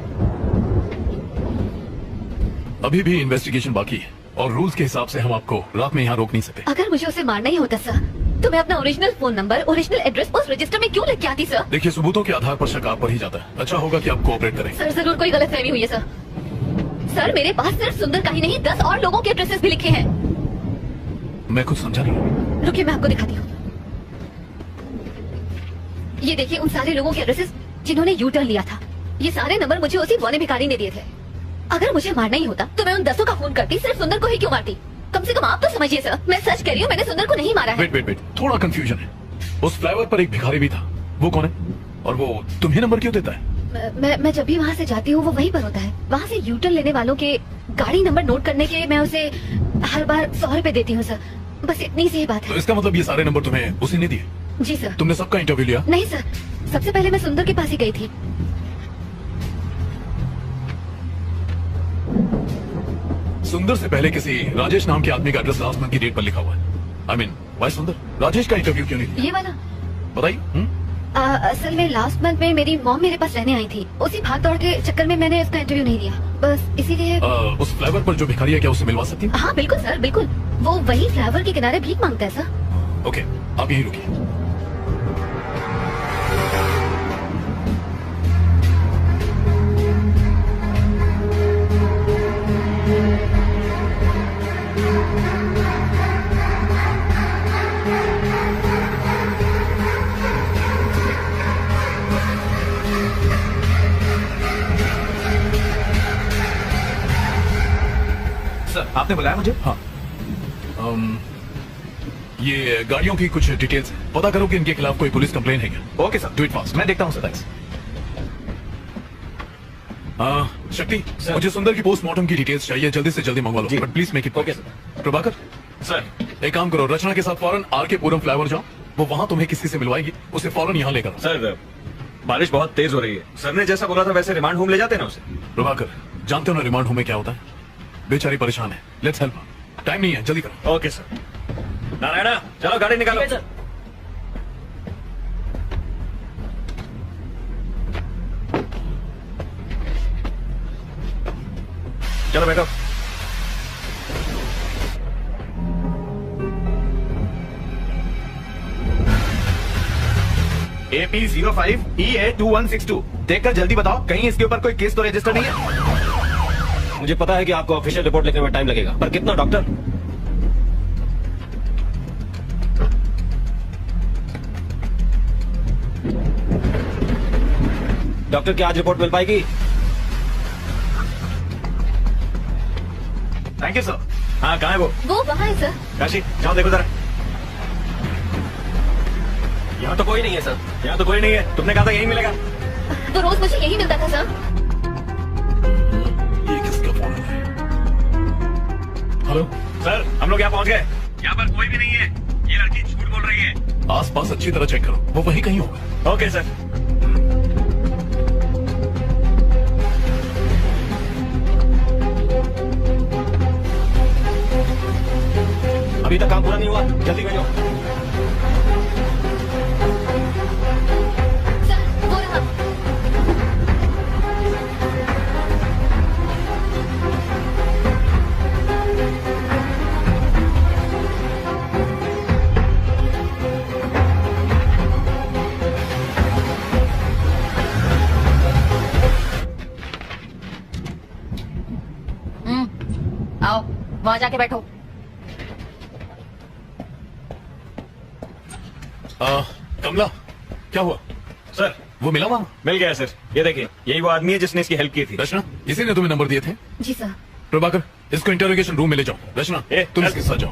अभी भी इन्वेस्टिगेशन बाकी है और रूल्स के हिसाब से हम आपको रात में यहाँ रोक नहीं सकते। अगर मुझे उसे मारना ही होता सर तो मैं अपना original phone number, original address उस रजिस्टर में क्यों लिख के आती सर? देखिए, सबूतों के आधार पर शक आप पर ही जाता है। अच्छा होगा कि आप कोऑपरेट करें। सर जरूर कोई गलतफहमी हुई है सर। सर मेरे पास सिर्फ सुंदर का ही नहीं 10 और लोगों के एड्रेसेस भी लिखे हैं। मैं कुछ समझा नहीं। रुकिए मैं आपको दिखाती हूँ। ये देखिए उन सारे लोगों के एड्रेसेस जिन्होंने यू टर्न लिया था। ये सारे नंबर मुझे उसी बौने भिखारी ने दिए थे। अगर मुझे मारना ही होता तो मैं उन 10 का खून करती, सिर्फ सुंदर को ही क्यों मारती? कम से कम आप तो समझिए सर, मैं सच कह रही हूँ, मैंने सुंदर को नहीं मारा है। वेट, थोड़ा कंफ्यूजन है। उस फ्लाईओवर पर एक भिखारी भी था, वो कौन है? और वो तुम्हें नंबर क्यों देता है? मैं जब भी वहाँ से जाती हूँ वो वहीं पर होता है। वहाँ से यू टर्न लेने वालों के गाड़ी नंबर नोट करने के लिए मैं उसे हर बार 100 रुपए देती हूँ सर। बस इतनी सी बात तो है। इसका मतलब ये सारे नंबर तुम्हें उसी ने दिए? जी सर। तुमने सबका इंटरव्यू लिया? नहीं सर, सबसे पहले मैं सुंदर के पास ही गई थी। सुंदर से पहले किसी राजेश नाम के आदमी का एड्रेस लास्ट मंथ की डेट पर लिखा हुआ है। आई मीन वाई सुंदर राजेश का इंटरव्यू क्यों नहीं दिया? ये वाला बताइए। असल में लास्ट मंथ में मेरी मॉम मेरे पास रहने आई थी। उसी भाग दौड़ के चक्कर में मैंने इसका इंटरव्यू नहीं दिया, बस इसीलिए। उस फ्लाईओवर पर जो भिखारी है, क्या उससे मिलवा सकती हूँ? हाँ बिल्कुल सर, बिल्कुल। वो वही फ्लाईओवर के किनारे भीख मांगता है सर। ओके, आप यहीं रुकिए। सर आपने बुलाया मुझे? हाँ, ये गाड़ियों की कुछ डिटेल्स हैं। पता करो कि इनके खिलाफ कोई पुलिस कंप्लेन है क्या। Okay sir, do it fast. मैं देखता हूँ सर। थैंक्स। शक्ति, मुझे सुंदर की पोस्टमार्टम की डिटेल्स चाहिए, जल्दी से जल्दी मंगवा लो, but please make it. Okay sir. Prabhakar sir एक काम करो, रचना के साथ फौरन आर.के. पुरम फ्लाईओवर जाओ, वो वहां तुम्हें किसी से मिलवाएगी, उसे फौरन यहाँ लेकर आओ। सर बारिश बहुत तेज हो रही है। सर ने जैसा बोला था वैसे रिमांड होम ले जाते ना उसे। प्रभाकर, जानते हो ना रिमांड होम में क्या होता है? बेचारी परेशान है, लेट्स हेल्प। टाइम नहीं है, जल्दी करो। Okay sir. नारायणा चलो गाड़ी निकालो। सर। चलो बैठो। AP05EA2162 देखकर जल्दी बताओ, कहीं इसके ऊपर कोई केस तो रजिस्टर नहीं है? मुझे पता है कि आपको ऑफिशियल रिपोर्ट लिखने में टाइम लगेगा, पर कितना डॉक्टर? डॉक्टर क्या आज रिपोर्ट मिल पाएगी? Thank you sir. हाँ कहाँ है वो? वो वहाँ है सर। काशी जाओ देखो जरा। यहाँ तो कोई नहीं है सर। यहाँ तो कोई नहीं है, तुमने कहा था यही मिलेगा। तो रोज मुझे यही मिलता था सर। ये किसका फोन है? हेलो सर हम लोग यहाँ पहुँच गए। यहाँ पर कोई भी नहीं है, ये लड़की झूठ बोल रही है। आसपास अच्छी तरह चेक करो, वो वहीं कहीं होगा। Okay sir. अभी तक काम पूरा नहीं हुआ, जल्दी भेजो। सर वो रहा। आओ वहाँ जाके बैठो। कमला क्या हुआ? सर वो मिला वहाँ? मिल गया सर, ये देखिए यही वो आदमी है जिसने इसकी हेल्प की थी। रचना, इसी ने तुम्हें नंबर दिए थे? जी सर। प्रभाकर, इसको इंटरोगेशन रूम में ले जाओ। रचना तुम इसके साथ जाओ।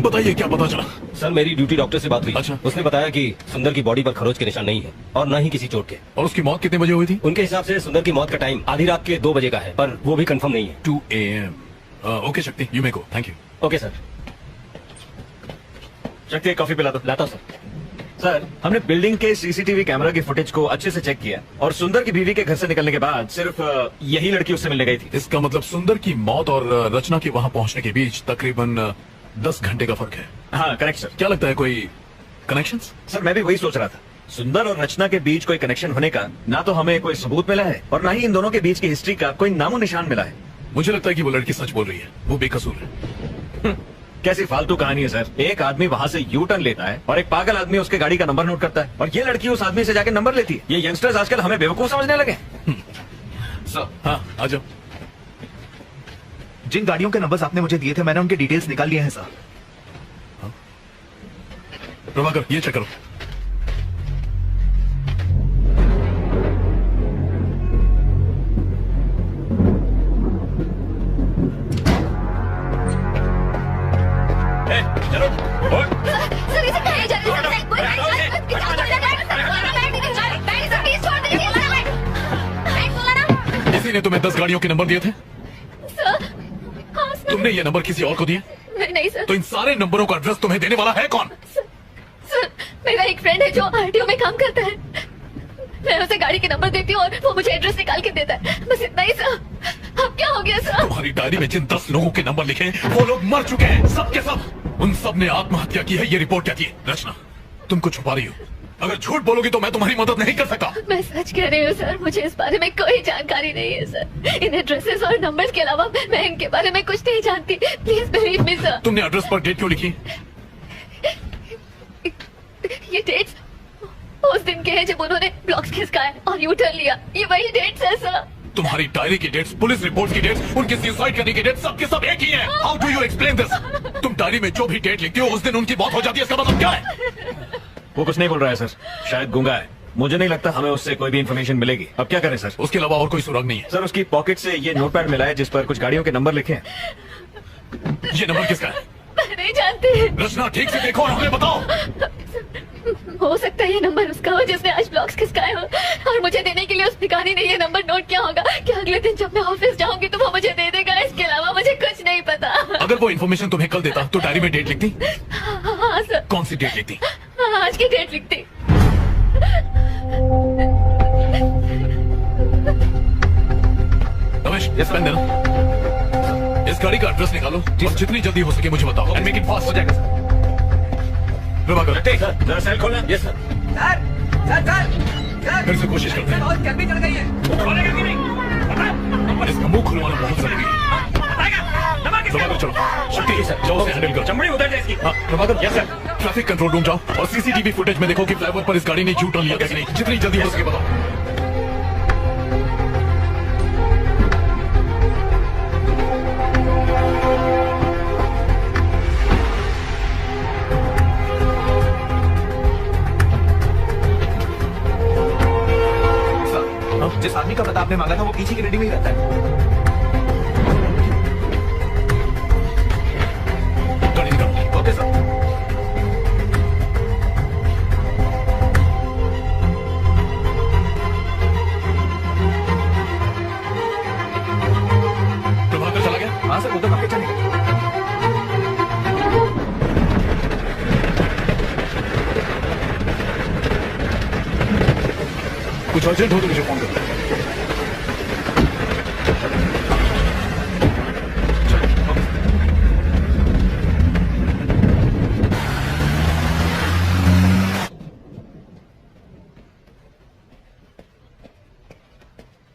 बताइए क्या पता चला? सर मेरी ड्यूटी डॉक्टर से बात हुई। अच्छा। उसने बताया कि सुंदर की बॉडी पर खरोच के निशान नहीं है और न ही किसी चोट के। और उसकी मौत कितने बजे हुई थी? उनके हिसाब से सुंदर की मौत का टाइम आधी रात के 2 बजे का है, पर वो भी कंफर्म नहीं है। 2 AM। ओके शक्ति, you may go. Thank you. Okay sir. शक्ति कॉफी पिला दो। लाता हूं सर। सर हमने बिल्डिंग के सीसीटीवी कैमरा की फुटेज को अच्छे से चेक किया और सुंदर की बीवी के घर से निकलने के बाद सिर्फ यही लड़की उससे मिलने गई थी। इसका मतलब सुंदर की मौत और रचना के वहाँ पहुँचने के बीच तकरीबन 10 घंटे का फर्क है। हाँ करेक्ट सर। क्या लगता है कोई कनेक्शंस? सर मैं भी वही सोच रहा था, सुंदर और रचना के बीच कोई कनेक्शन होने का ना तो हमें कोई सबूत मिला है और ना ही इन दोनों के बीच की हिस्ट्री का कोई नामो निशान मिला है। मुझे लगता है कि वो लड़की सच बोल रही है, वो बेकसूर है। कैसी फालतू कहानी है सर। एक आदमी वहाँ से यू टर्न लेता है और एक पागल आदमी उसके गाड़ी का नंबर नोट करता है और ये लड़की उस आदमी से जाके नंबर लेती है। ये यंगस्टर्स आजकल हमें बेवकूफ समझने लगे। सर हाँ आ जाओ। जिन गाड़ियों के नंबर्स आपने मुझे दिए थे, मैंने उनके डिटेल्स निकाल लिए हैं सर। प्रभाकर ये चेक करो। चलो सर इसे कहीं जा रहे हैं? इसी ने तुम्हें 10 गाड़ियों के नंबर दिए थे? सर हाँ सर। तुमने ये नंबर किसी और को दिए? नहीं सर। तो इन सारे नंबरों का एड्रेस तुम्हें देने वाला है कौन? सर मेरा एक फ्रेंड है जो आरटीओ में काम करता है। मैं उसे गाड़ी के नंबर देती हूँ और वो मुझे एड्रेस निकाल के देता है, बस इतना ही सर। अब क्या हो गया सर? तुम्हारी डायरी में जिन 10 लोगों के नंबर लिखे हैं, वो लोग मर चुके हैं, सब के सब। उन सब ने आत्महत्या की है, ये रिपोर्ट कहती है। रचना तुम कुछ छुपा रही हो, अगर झूठ बोलोगी तो मैं तुम्हारी मदद नहीं कर सकता। मैं सच कह रही हूँ सर, मुझे इस बारे में कोई जानकारी नहीं है सर। इन एड्रेसेस और नंबर्स के अलावा मैं इनके बारे में कुछ नहीं जानती। Please believe me sir. तुमने एड्रेस पर डेट क्यों लिखी? ये डेट्स उस दिन के हैं जब उन्होंने ब्लॉक्स खिसकाया और यू टर्न लिया। ये वही डेट्स है सर। तुम्हारी डायरी की डेट्स, पुलिस रिपोर्ट की डेट्स, उनके सुसाइड करने की डेट्स, सबके सब एक ही हैं। How do you explain this? तुम डायरी में जो भी डेट लिखती हो उस दिन उनकी मौत हो जाती है, इसका मतलब क्या है? वो कुछ नहीं बोल रहा है सर, शायद गूंगा है। मुझे नहीं लगता हमें उससे कोई भी इन्फॉर्मेशन मिलेगी। अब क्या करें सर? उसके अलावा और कोई सुराग नहीं है? सर उसकी पॉकेट से ये नोटपैड मिला है जिस पर कुछ गाड़ियों के नंबर लिखे हैं। ये नंबर किसका है? मैं नहीं जानती। रचना ठीक से देखो और हमें बताओ। हो सकता है ये नंबर उसका हो जिसने आज ब्लॉक्स खिसकाए हो और मुझे देने के लिए उस भिखारी ने ये नंबर नोट किया होगा कि अगले दिन जब मैं ऑफिस जाऊंगी तो वो मुझे दे देगा। इसके अलावा मुझे कुछ नहीं पता। अगर वो इन्फॉर्मेशन तुम्हें कल देता तो डायरी में डेट लिखती? हाँ सर। कौन सी डेट लिखती? आज की डेट लिखती। रमेश ये पेन देना। इस गाड़ी का एड्रेस निकालो और जितनी जल्दी हो सके मुझे बताओ एंड मेक इट फास्ट। हो जाएगा सर। प्रभाकर जरा सेल खोलना। Yes sir. फिर से कोशिश करते हैं। बहुत गर्मी चढ़ गई है। इसका मुंह खुलवाना बहुत जरूरी है। प्रभाकर चलो, शक्ति जाओ उसे हैंडल करो। चमड़ी उतर जाए इसकी। हाँ Prabhakar, yes sir. Traffic control room जाओ और सीसीटीवी फुटेज में देखो कि फ्लाईओवर पर इस गाड़ी ने यू टर्न लिया था कि नहीं। जितनी जल्दी हो सके बताओ। सर, जिस आदमी का पता आपने मांगा था वो पीछे की रेडी में ही रहता है। गाड़ी निकालो। Okay sir. प्रभाकर चला गया। हाँ सर, वो तो पक्के चलेगा। कुछ अर्जेंट हो तो मुझे फोन करो।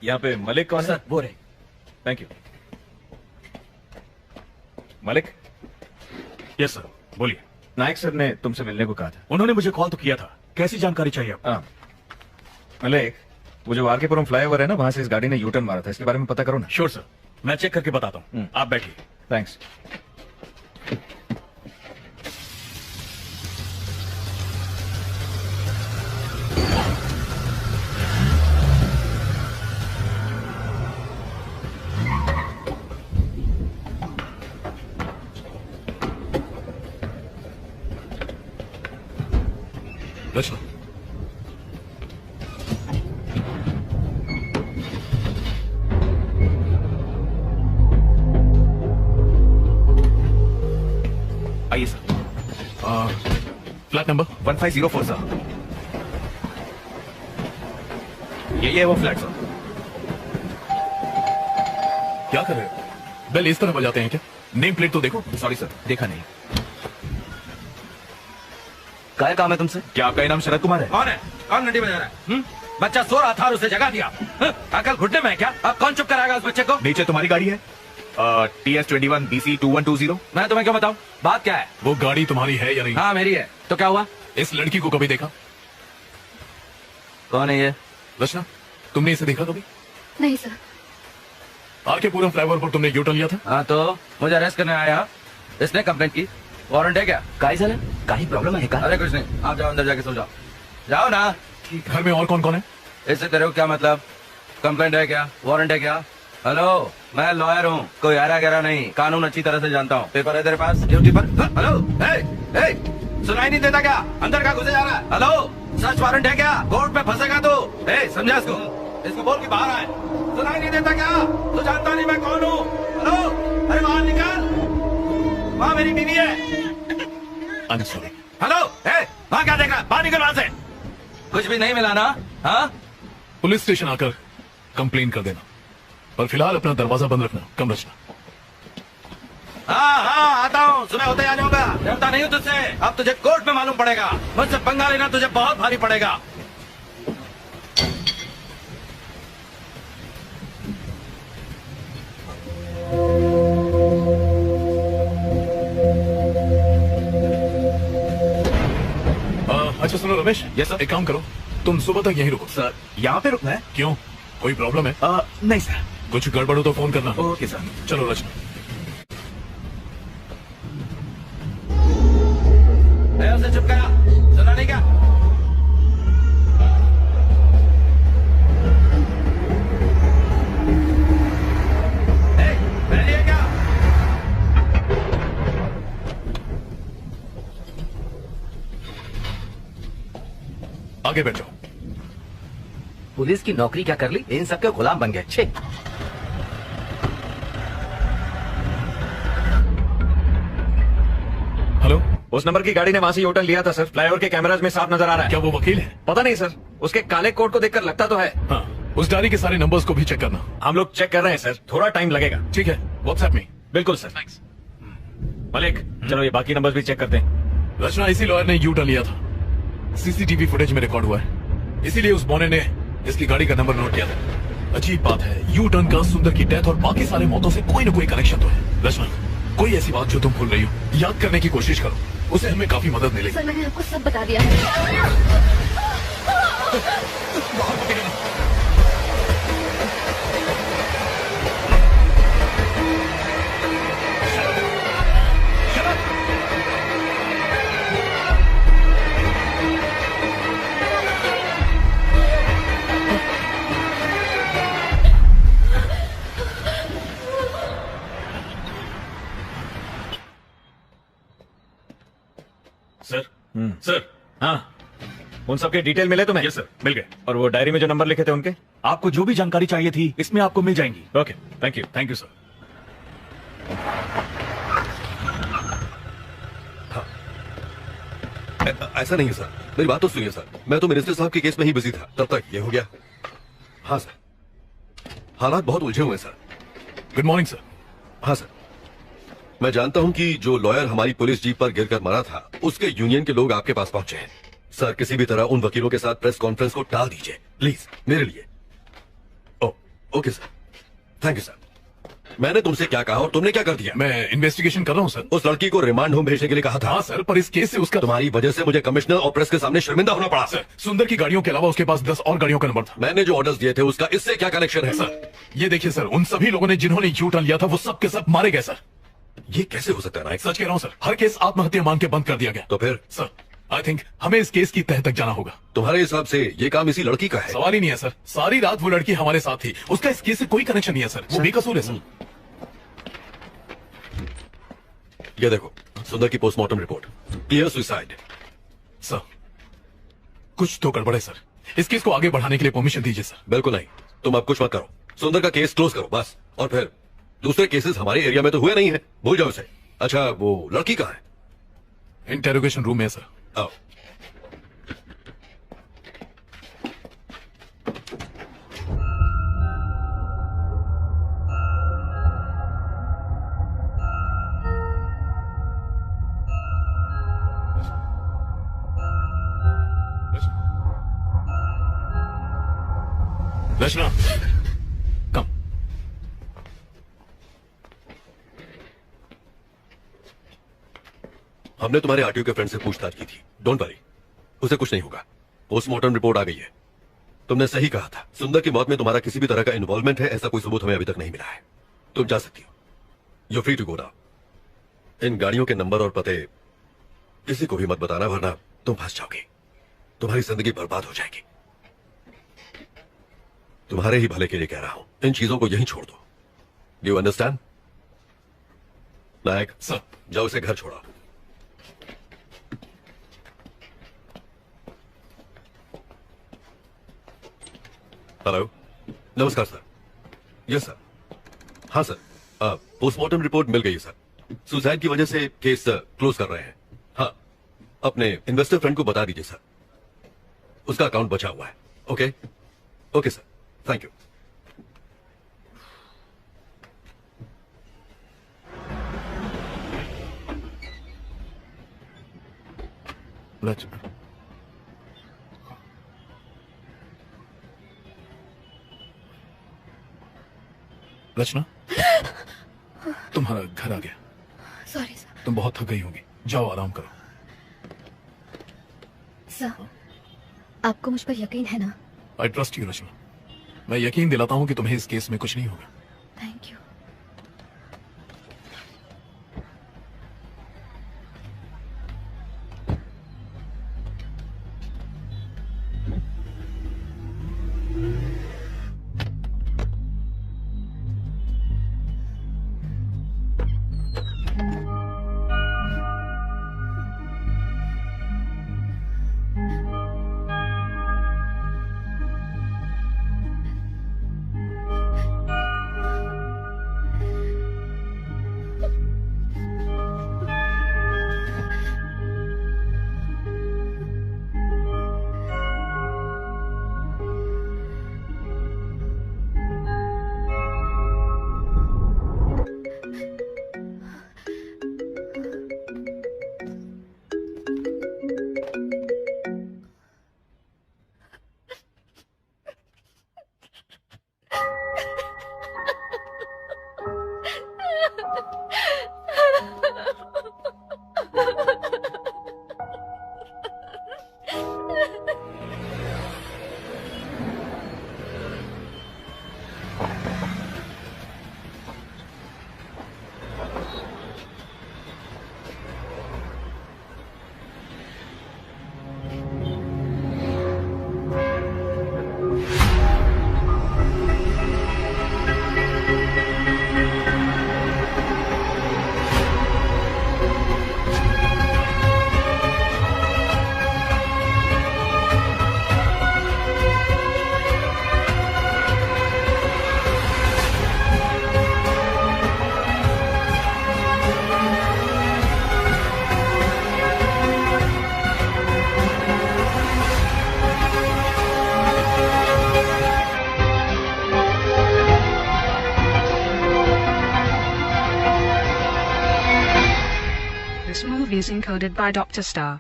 यहाँ पे मलिक कौन है? सर वो रहे। Thank you. Malik, yes sir, बोलिए। नायक सर ने तुमसे मिलने को कहा था। उन्होंने मुझे कॉल तो किया था। कैसी जानकारी चाहिए आपको? हाँ मलिक, वो जो आरकेपुरम फ्लाईओवर है ना, वहां से इस गाड़ी ने यू टर्न मारा था, इसके बारे में पता करो ना। श्योर सर, मैं चेक करके बताता हूँ। आप बैठिए। थैंक्स। रचना, आइए सर। Flat number 1504 sir. यही है वो फ्लैट सर। क्या कर रहे हो? बेल इस तरह बजाते हैं क्या? नेम प्लेट तो देखो। सॉरी सर, देखा नहीं। क्या काम है तुमसे? क्या आपका नाम शरद कुमार है? कौन है? कौन घंटी बजा रहा है? बच्चा सो रहा था और उसे जगा दिया। अकल घुटने में है क्या? अब कौन चुप कराएगा उस बच्चे को? नीचे तुम्हारी गाड़ी है TS21 BC 2120। मैं तुम्हें क्यों बताऊं? बात क्या है? वो गाड़ी तुम्हारी है या नहीं? हाँ मेरी है। तो क्या हुआ? इस लड़की को कभी देखा? कौन है ये? रचना, तुमने इसे देखा कभी? नहीं सर। आरकेपुरम फ्लाईओवर पर तुमने यू टर्न लिया था? हाँ तो मुझे अरेस्ट करने आया। इसने कंप्लेंट की। वारंट है क्या? काई साला, काई प्रॉब्लम है का? अरे कुछ नहीं, आप जाओ अंदर जाके सो जाओ। जाओ ना। घर में और कौन कौन है? इससे तेरे को क्या मतलब? कंप्लेंट है क्या? वारंट है क्या? हेलो, मैं लॉयर हूँ, कोई हरा गहरा नहीं, कानून अच्छी तरह से जानता हूँ। पेपर है तेरे पास? ड्यूटी पर? हेलो, सुनाई नहीं देता क्या? अंदर का घुसे जा रहा है? हेलो, सर्च वारंट है क्या? कोर्ट पे फंसेगा तू। समझा इसको बोल के बाहर आए। सुनाई नहीं देता क्या? तू जानता नहीं मैं कौन हूँ? हेलो, अरे बाहर निकल, वहाँ मेरी बीवी है। I am sorry. हेलो, वहाँ क्या देख रहा है? बाहर निकल वहाँ से। कुछ भी नहीं मिला ना? हाँ, पुलिस स्टेशन आकर कंप्लेन कर देना, पर फिलहाल अपना दरवाजा बंद रखना। कम रचना। हाँ आता हूँ, सुबह होते आ जाऊंगा। डरता नहीं हूँ तुझसे, अब तुझे कोर्ट में मालूम पड़ेगा। मुझसे पंगा लेना तुझे बहुत भारी पड़ेगा। अच्छा सुनो रमेश, Yes, sir. एक काम करो, तुम सुबह तक यहीं रुको। सर, यहाँ पे रुकना है? क्यों, कोई प्रॉब्लम है? नहीं सर। कुछ गड़बड़ हो तो फोन करना। Okay sir. चलो रचना। उसे चुप करा, सुना नहीं क्या? पहले ये क्या? आगे बैठो। पुलिस की नौकरी क्या कर ली? इन सबके गुलाम बन गए। छे। हेलो, उस नंबर की गाड़ी ने वहां से यू टर्न लिया था सर। फ्लाईओवर के कैमराज में साफ नजर आ रहा है। क्या वो वकील है? पता नहीं सर, उसके काले कोट को देखकर लगता तो है। हाँ, उस डायरी के सारे नंबर्स को भी चेक करना। हम लोग चेक कर रहे हैं सर, थोड़ा टाइम लगेगा। ठीक है, व्हाट्सएप में। बिल्कुल सर। मलिक चलो ये बाकी नंबर्स भी चेक करते हैं। रचना, इसी लॉयर ने यू टर्न लिया था, सीसीटीवी फुटेज में रिकॉर्ड हुआ है, इसीलिए उस बौने ने इसकी गाड़ी का नंबर नोट किया था। अजीब बात है, यू टर्न का सुंदर की डेथ और बाकी सारे मौतों से कोई ना कोई कनेक्शन तो है। रचना, कोई ऐसी बात जो तुम भूल रही हो, याद करने की कोशिश करो, उसे हमें काफी मदद मिलेगी। सर मैंने आपको सब बता दिया है। सर सर हाँ, उन सबके डिटेल मिले तुम्हें? यस सर, मिल गए। और वो डायरी में जो नंबर लिखे थे उनके? आपको जो भी जानकारी चाहिए थी इसमें आपको मिल जाएंगी। Okay, thank you sir. ऐसा नहीं है सर, मेरी बात तो सुनिए सर, मैं तो मिनिस्टर साहब के केस में ही बिजी था, तब तक ये हो गया। हाँ सर, हालात बहुत उलझे हुए हैं सर। Good morning sir. हाँ सर, मैं जानता हूं कि जो लॉयर हमारी पुलिस जीप पर गिरकर मरा था, उसके यूनियन के लोग आपके पास पहुंचे हैं। सर किसी भी तरह उन वकीलों के साथ प्रेस कॉन्फ्रेंस को टाल दीजिए प्लीज, मेरे लिए। Okay sir, thank you sir. मैंने तुमसे क्या कहा और तुमने क्या कर दिया? मैं इन्वेस्टिगेशन कर रहा हूं सर। उस लड़की को रिमांड होम भेजने के लिए कहा था। हाँ सर, पर इस केस से उसका तुम्हारी वजह से मुझे कमिश्नर और प्रेस के सामने शर्मिंदा होना पड़ा। सर, सुंदर की गाड़ियों के अलावा उसके पास 10 और गाड़ियों का नंबर था। मैंने जो ऑर्डर्स दिए थे उसका इससे क्या कनेक्शन है? सर ये देखिए सर, उन सभी लोगों ने जिन्होंने यू टर्न लिया था वो सब के सब मारे गए सर। ये कैसे हो सकता है नायक? सच कह रहा हूं सर, हर केस आत्महत्या मान के बंद कर दिया गया। तो फिर? सर आई थिंक हमें इस केस की तह तक जाना होगा। तुम्हारे हिसाब से ये काम इसी लड़की का है? सवाल ही नहीं है सर, सारी रात वो लड़की हमारे साथ थी, उसका इस केस से कोई कनेक्शन नहीं है सर, वो बेकसूर है सर। ये देखो, सुंदर की postmortem report, clear suicide. Sir कुछ तो गड़बड़ है सर, इस केस को आगे बढ़ाने के लिए परमिशन दीजिए सर। बिल्कुल नहीं, तुम अब कुछ मत करो, सुंदर का केस क्लोज करो बस। और फिर दूसरे केसेस हमारे एरिया में तो हुए नहीं है, भूल जाओ उसे। अच्छा वो लड़की कहाँ है? इंटेरोगेशन रूम में है सर। आओ। रचना कम। हमने तुम्हारे आरटीओ के फ्रेंड से पूछताछ की थी, डोंट वरी, उसे कुछ नहीं होगा। पोस्टमार्टम रिपोर्ट आ गई है। तुमने सही कहा था, सुंदर की मौत में तुम्हारा किसी भी तरह का इन्वॉल्वमेंट है ऐसा कोई सबूत हमें अभी तक नहीं मिला है। तुम जा सकती हो, you free to go now. इन गाड़ियों के नंबर और पते किसी को भी मत बताना, वरना तुम फंस जाओगे, तुम्हारी जिंदगी बर्बाद हो जाएगी। तुम्हारे ही भले के लिए कह रहा हूं, इन चीजों को यहीं छोड़ दो। Do you understand? Nayak sir जाओ, उसे घर छोड़ो। हेलो, नमस्कार सर। Yes sir. हाँ सर, पोस्टमार्टम रिपोर्ट मिल गई है सर। सुसाइड की वजह से केस क्लोज कर रहे हैं। हाँ, अपने इन्वेस्टर फ्रेंड को बता दीजिए सर, उसका अकाउंट बचा हुआ है। Okay okay sir, thank you. Rachna तुम्हारा घर आ गया। Sorry sir. तुम बहुत थक गई होगी, जाओ आराम करो। सर आपको मुझ पर यकीन है ना? आई ट्रस्ट यू रचना, मैं यकीन दिलाता हूं कि तुम्हें इस केस में कुछ नहीं होगा। Thank you. This move is encoded by Dr. Star.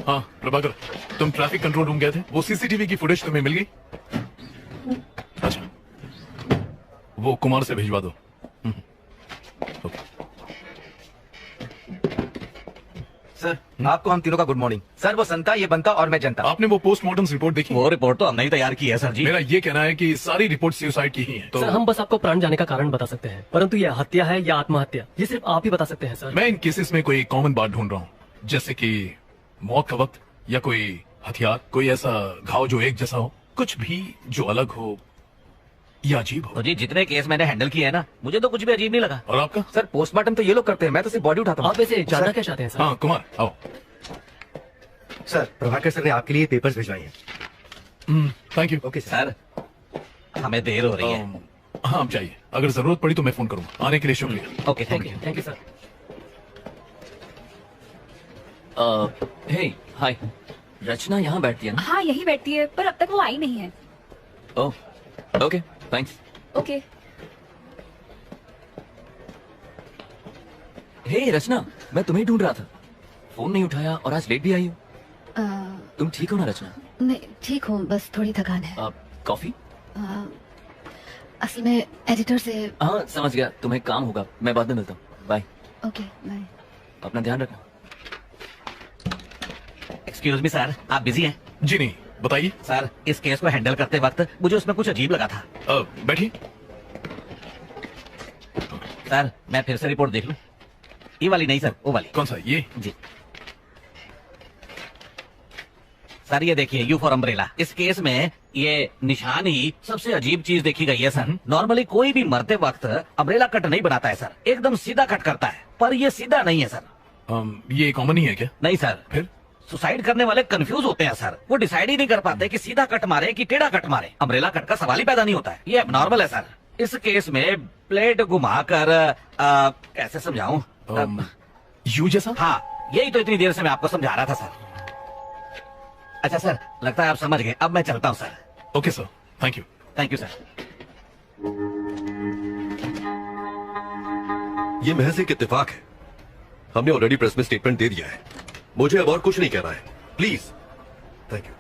हाँ प्रभाकर, तुम ट्रैफिक कंट्रोल रूम गए थे, वो सीसीटीवी की फुटेज तुम्हें मिल गई? अच्छा, वो कुमार से भिजवा दो। ओके। सर आपको हम तीनों का गुड मॉर्निंग। सर वो संता, ये बनता और मैं जनता। आपने वो पोस्टमार्टम रिपोर्ट देखी? वो रिपोर्ट तो हमने ही तैयार की है सर जी। मेरा ये कहना है कि सारी रिपोर्ट सुसाइड की ही है। तो सर हम बस आपको प्राण जाने का कारण बता सकते हैं, परंतु ये हत्या है या आत्महत्या ये सिर्फ आप ही बता सकते हैं सर। मैं इन केसेस में कोई कॉमन बात ढूंढ रहा हूँ, जैसे कि मौत का वक्त या कोई हथियार, कोई ऐसा घाव जो एक जैसा हो, कुछ भी जो अलग हो या अजीब हो। तो जी जितने केस मैंने हैंडल किए हैं ना, मुझे तो कुछ भी अजीब नहीं लगा। और आपका? सर पोस्टमार्टम तो ये लोग करते हैं, मैं तो सिर्फ बॉडी उठाता हूँ। आप वैसे जानना क्या चाहते हैं सर? हाँ कुमार आओ। सर प्रभाकर सर ने आपके लिए पेपर्स भिजवाए हैं। Thank you. ओके सर हमें देर हो रही है। हाँ आप जाइए, अगर जरूरत पड़ी तो मैं फोन करूंगा। आने के लिए शुक्रिया। Okay thank you. Thank you sir. Hey hi, Rachna यहाँ बैठती है ना? हाँ यही बैठती है, पर अब तक वो आई नहीं है। Oh okay thanks. ओके। हे रचना, मैं तुम्हें ढूंढ रहा था, फोन नहीं उठाया और आज लेट भी आई हो। तुम ठीक हो ना रचना? नहीं ठीक हूँ, बस थोड़ी थकान है। कॉफी? असल में एडिटर से। हाँ समझ गया, तुम्हें काम होगा, मैं बाद में मिलता हूँ। बाय। Okay bye. अपना ध्यान रखना। एक्सक्यूज मी सर, आप बिजी हैं? जी नहीं, बताइए। सर इस केस को हैंडल करते वक्त मुझे उसमें कुछ अजीब लगा था। बैठिए। सर मैं फिर से रिपोर्ट देख लूं? ये वाली नहीं सर, वो वाली। कौन सा? ये? जी सर ये देखिए, यू फॉर अम्ब्रेला। इस केस में ये निशान ही सबसे अजीब चीज देखी गई है सर। नॉर्मली कोई भी मरते वक्त अम्ब्रेला कट नहीं बनाता है सर, एकदम सीधा कट करता है, पर ये सीधा नहीं है सर। ये कॉमन ही है क्या? नहीं सर। फिर? सुसाइड करने वाले कंफ्यूज होते हैं सर, वो डिसाइड ही नहीं कर पाते कि सीधा कट मारे कि टेढ़ा कट मारे। अम्ब्रेला कट का सवाल ही पैदा नहीं होता है, ये एबनॉर्मल है सर। इस केस में प्लेट घुमाकर कैसे समझाऊं? यू जैसा? हाँ यही तो इतनी देर से मैं आपको समझा रहा था सर। अच्छा सर, लगता है आप समझ गए, अब मैं चलता हूँ sir. Okay sir, thank you. Thank you sir. ये महज एक इत्तेफाक है, हमने ऑलरेडी प्रेस में स्टेटमेंट दे दिया है, मुझे अब और कुछ नहीं कहना है, प्लीज। Thank you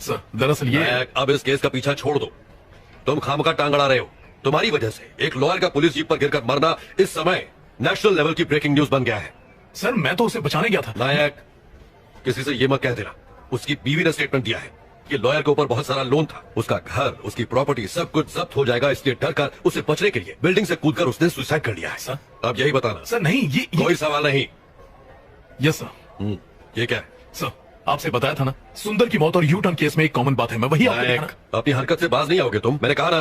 sir. दरअसल ये अब इस केस का पीछा छोड़ दो, तुम खामखा टांग अड़ा रहे हो। तुम्हारी वजह से एक लॉयर का पुलिस जीप पर गिरकर मरना इस समय नेशनल लेवल की ब्रेकिंग न्यूज बन गया है। सर मैं तो उसे बचाने गया था। नायक, किसी से ये मत कह देना, उसकी बीवी ने स्टेटमेंट दिया है कि लॉयर के ऊपर बहुत सारा लोन था, उसका घर, उसकी प्रॉपर्टी सब कुछ जब्त हो जाएगा, इसलिए डर कर उसे बचने के लिए बिल्डिंग से कूदकर उसने सुसाइड कर लिया है। सर अब यही बताना। सर नहीं, ये कोई सवाल नहीं। Yes sir. ये क्या है? सर आपसे बताया था ना, सुंदर की मौत और यू टर्न केस में एक कॉमन बात है, मैं वही आपको दिखाना। अपनी हरकत से बाज नहीं आओगे तुम, मैंने कहा ना,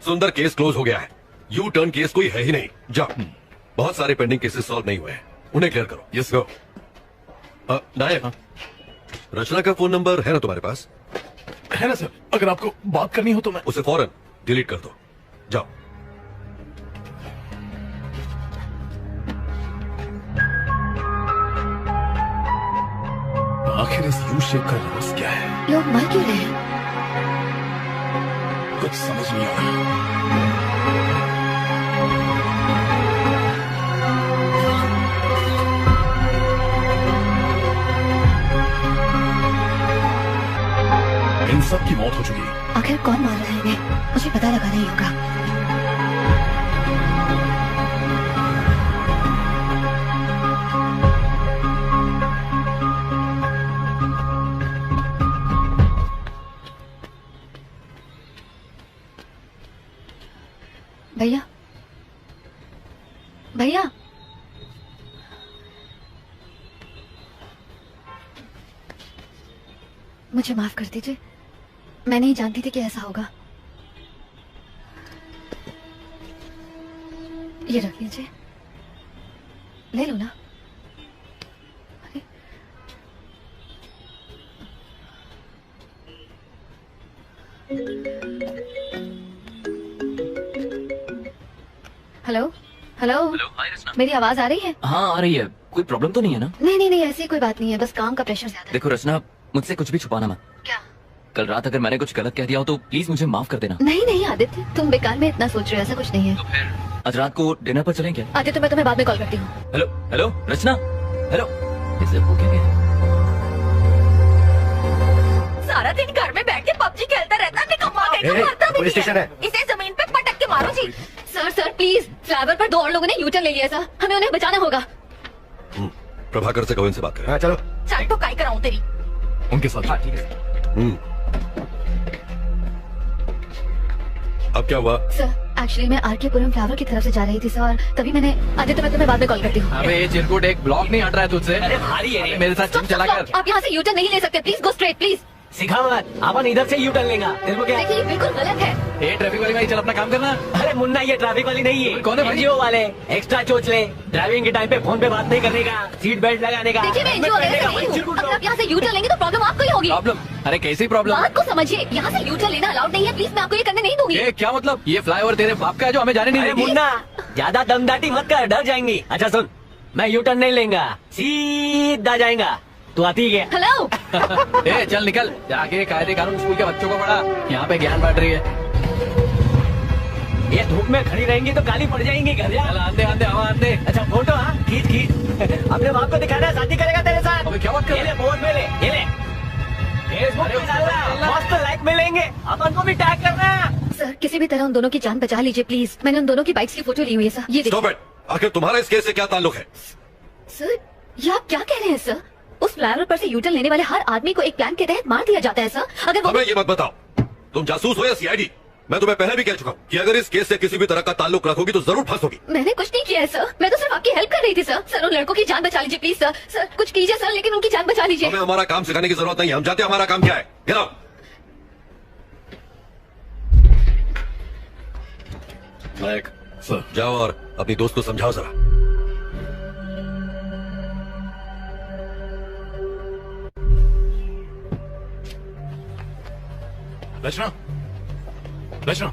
सुंदर केस क्लोज हो गया है, यू टर्न केस कोई है ही नहीं। जाओ, बहुत सारे पेंडिंग केसेस सॉल्व नहीं हुए हैं, उन्हें क्लियर करो। Yes go. नायक, रचना का फोन नंबर है ना तुम्हारे पास? है ना सर, अगर आपको बात करनी हो तो मैं उसे फौरन डिलीट कर दो। जाओ। आखिर इस यू शेप का राज क्या है? लोग मर क्यों रहे हैं? कुछ समझ नहीं आ रहा। सबकी मौत हो चुकी है। आखिर कौन मार रहा है इन्हें, मुझे पता लगाना ही होगा। भैया, भैया, मुझे माफ कर दीजिए, मैं नहीं जानती थी कि ऐसा होगा। ये रख लीजिए, ले लो ना। अरे, हेलो हेलो, मेरी आवाज आ रही है? हाँ आ रही है। कोई प्रॉब्लम तो नहीं है ना? नहीं नहीं नहीं, ऐसी कोई बात नहीं है, बस काम का प्रेशर ज्यादा है। देखो रचना, मुझसे कुछ भी छुपाना मत। क्या? कल रात अगर मैंने कुछ गलत कह दिया हो तो प्लीज मुझे माफ कर देना। नहीं नहीं आदित्य, तुम बेकार में इतना सोच रहे हो, ऐसा कुछ नहीं है। आज रात को डिनर पर चलें क्या? आदित्य, मैं तुम्हें बाद में कॉल करती हूँ। हेलो हेलो रचना, हेलो। इसे वो क्या गया? सारा दिन घर में बैठ के पबजी खेलता रहता है, निकम्मा कहीं का मरता भी पुलिस नहीं स्टेशन है। है। इसे जमीन पे पटक के मारो जी। सर सर प्लीज, फ्लाईओवर पर 2 और लोगों ने यूटर्न ले लिया सर, हमें उन्हें बचाना होगा। प्रभाकर से कहो इनसे बात करें। हाँ चलो। चल तो काय कराऊं तेरी। उनके साथ। हाँ ठीक है। अब क्या हुआ? सर एक्चुअली मैं आरके पुरम फ्लावर की तरफ से जा रही थी सर, और तभी मैंने आदित्य, मैं तुम्हें बाद में कॉल करती हूँ। अबे ये चिरकुट एक ब्लॉक नहीं हट रहा है तुझसे। अरे भारी है मेरे साथ जिम चला कर। आप यहाँ से यूटर्न नहीं ले सकते, प्लीज गो स्ट्रेट प्लीज। सिखा मत, अपन इधर से यू टर्न लेगा। तेरे को क्या? देखिए बिल्कुल गलत है। ए ट्रैफिक वाली भाई, चल अपना काम करना। अरे मुन्ना, ये ट्रैफिक वाली नहीं है। कौन है भाई? एनजीओ वाले। एक्स्ट्रा चोच ले, ड्राइविंग के टाइम पे फोन पे बात नहीं करने का, सीट बेल्ट लगाने का। देखिए मैं एनजीओ वाले से नहीं हूँ, अगर आप यहाँ से यूटर्न लेंगे तो प्रॉब्लम आपको ही होगी। प्रॉब्लम? अरे कैसी प्रॉब्लम? बात को समझिए, यहाँ से यूटर्न लेना अलाउड नहीं है, प्लीज मैं आपको ये करने नहीं दूंगी। ये क्या मतलब? ये फ्लाईओवर तेरे बाप का है जो हमें जाने नहीं अरे देगी? मुन्ना, ज्यादा दमदाटी मत कर, डर जाएंगी। अच्छा सुन, मैं यू टर्न नहीं लेंगा, सीधा जाएगा। तू आती है? हेलो। ए चल निकल, जाके कायदे कानून स्कूल के बच्चों को पढ़ा, यहाँ पे ज्ञान बांट रही है। ये धूप में खड़ी रहेंगी तो काली पड़ जाएंगी। घर जा। चल आंदे आंदे हवा आंदे। अच्छा फोटो, हाँ खींच खींच। अपने बाप को दिखाना है, शादी करेगा तेरे साथ। अबे क्या बात कर ये ले फोन में ले, ये ले फेसबुक पे डालना, मस्त लाइक मिलेंगे, अपन को भी टैग करना। सर किसी भी तरह उन दोनों की जान बचा लीजिए प्लीज, मैंने उन दोनों की बाइक्स की फोटो ली हुई है सर, ये स्टॉप देखिए। इट। आखिर तुम्हारा इस केस से क्या ताल्लुक है? सर ये आप क्या कह रहे हैं सर? उस फ्लाईओवर पर से यूटर्न लेने वाले हर आदमी को एक प्लान के तहत मार दिया जाता है सर। अगर वो हमें ये मत बताओ, तुम जासूस हो या सीआईडी। मैं तुम्हें पहले भी कह चुका हूँ कि अगर इस केस से किसी भी तरह का ताल्लुक रखोगी तो जरूर फंसोगी। मैंने कुछ नहीं किया है सर, मैं तो सिर्फ आपकी हेल्प कर रही थी सर। सर उन लड़कों की जान बचा लीजिए प्लीज सर। सर कुछ कीजिए सर, लेकिन उनकी जान बचा लीजिए। हमें हमारा काम सिखाने की जरूरत नहीं है, हम जानते हैं हमारा काम क्या है। Get out. नायक सर, जाओ और अपनी दोस्त को समझाओ जरा। रचना, रचना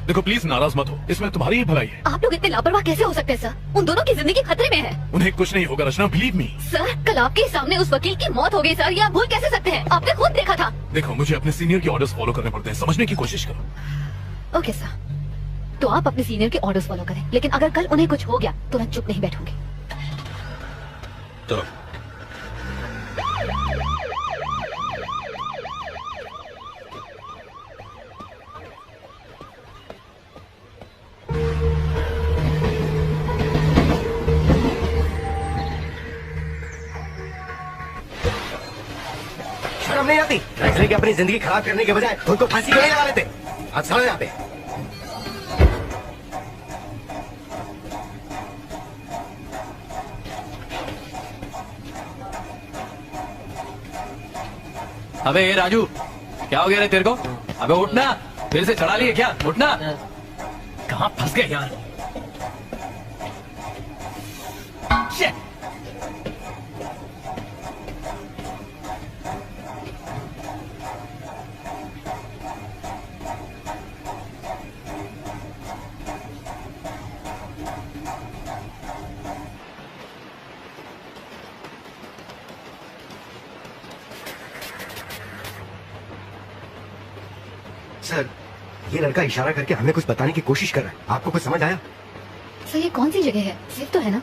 देखो प्लीज नाराज मत हो, इसमें तुम्हारी ही भलाई है। आप लोग इतने लापरवाह कैसे हो सकते हैं सर? उन दोनों की जिंदगी खतरे में है। उन्हें कुछ नहीं होगा रचना, बिलीव मी। सर कल आपके सामने उस वकील की मौत हो गई सर, ये आप भूल कैसे सकते हैं? आपने खुद देखा था। देखो मुझे अपने सीनियर के ऑर्डर्स फॉलो करने पड़ते हैं, समझने की कोशिश करो। ओके सर, तो आप अपने सीनियर के ऑर्डर्स फॉलो करें, लेकिन अगर कल उन्हें कुछ हो गया तो मैं चुप नहीं बैठूंगी। चलो। शर्म नहीं आती? ऐसे कि अपनी जिंदगी खराब करने के बजाय उनको फांसी क्यों नहीं लगा लेते? आज सड़ जाते। अबे ये राजू, क्या हो गया रे तेरे को? अबे उठना, फिर से चढ़ा लिए क्या? उठना। कहाँ फंस गए यार? Shit! सर ये लड़का इशारा करके हमें कुछ बताने की कोशिश कर रहा है, आपको कुछ समझ आया? सर ये कौन सी जगह है? सेफ तो है ना?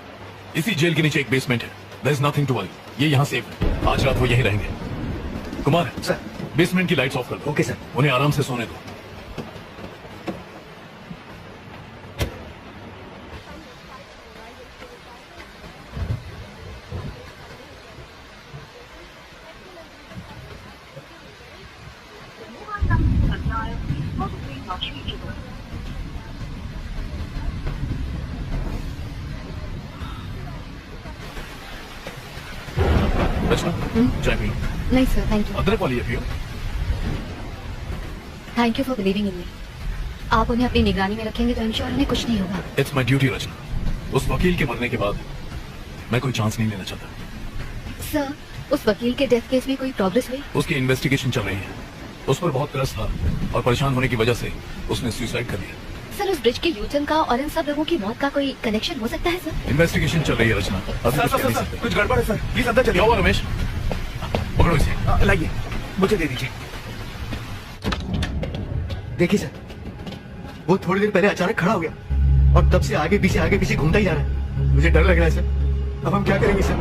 इसी जेल के नीचे एक बेसमेंट है, there is nothing to worry. ये यहाँ सेफ है, आज रात वो यहीं रहेंगे। कुमार सर। बेसमेंट की लाइट्स ऑफ कर दो। Okay sir. उन्हें आराम से सोने दो। रचना, चाय पी लो। नहीं सर, थैंक यू। अदरक वाली है पियो। Thank you for believing in me. आप उन्हें अपनी निगरानी में रखेंगे तो इंश्योर उन्हें कुछ नहीं होगा। इट्स माई ड्यूटी रचना। उस वकील के मरने के बाद मैं कोई चांस नहीं लेना चाहता। सर, उस वकील के डेथ केस में कोई प्रोग्रेस हुई? उसकी इन्वेस्टिगेशन चल रही है। उस पर बहुत क्रस था और परेशान होने की वजह से उसने सुसाइड कर लिया। सर, उस ब्रिज के यूटर्न का और इन सब लोगों की मौत का कोई कनेक्शन हो सकता है सर? इन्वेस्टिगेशन चल रही है रचना। अभी कुछ कह नहीं सकते। कुछ गड़बड़ है सर, प्लीज अंदर चलिए। क्या हुआ रमेश? पकड़ो इसे। लाइए, मुझे दे दीजिए। देखिए सर, वो थोड़ी देर पहले अचानक खड़ा हो गया और तब से आगे पीछे घूमता ही जा रहा है। मुझे डर लग रहा है सर। अब हम क्या करेंगे सर?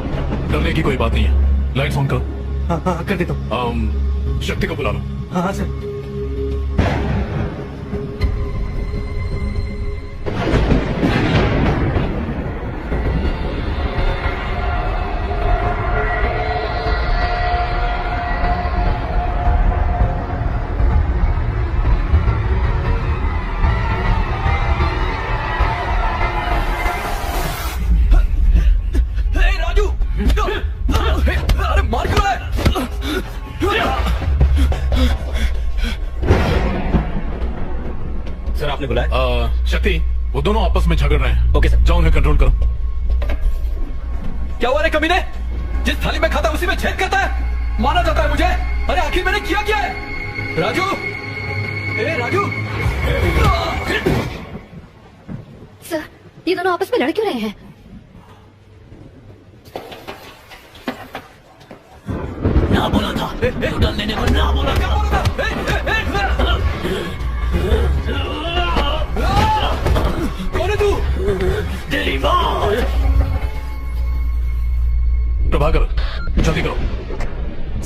डरने की कोई बात नहीं है। लाइट्स ऑन करो। हाँ कर देता हूँ। शक्ति को बुला लो। हाँ सर। सर आपने बुलाया? शक्ति, वो दोनों आपस में झगड़ रहे हैं। Okay sir. जाओ उन्हें कंट्रोल करो। क्या हुआ रे कमीने? जिस थाली में खाता है उसी में छेद करता है। माना जाता है मुझे। अरे आखिर मैंने किया क्या है? राजू, ए राजू। सर, ये दोनों आपस में लड़ क्यों रहे हैं? ना बोला था, होटल लेने को ना बोला था। कौन है तू? तेरी माँ। प्रभाकर, जल्दी करो।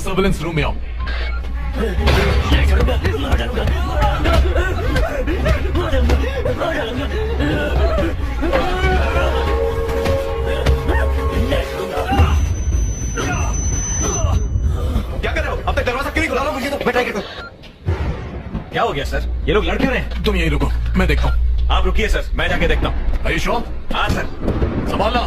सर्वेलेंस रूम में आओ। क्या कर रहे हो? अब तक दरवाजा क्यों नहीं खुला? मुझे तो मैं ट्राई करता हूँ। क्या हो गया सर? ये लोग लड़ क्यों रहे हैं? तुम यहीं रुको, मैं देखता हूँ। आप रुकिए सर, मैं जाके देखता हूँ। Are you sure? हाँ सर। संभालना।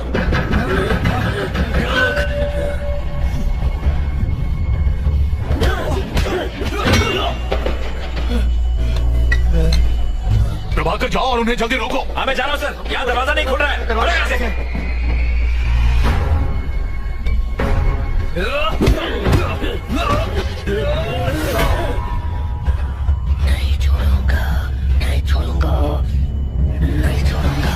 प्रभाकर जाओ और उन्हें जल्दी रोको। हाँ मैं जा रहा हूँ सर, यहाँ दरवाजा नहीं खुल रहा है। हटो यहाँ से। नहीं छोड़ूंगा, नहीं छोड़ूंगा, नहीं छोड़ूंगा।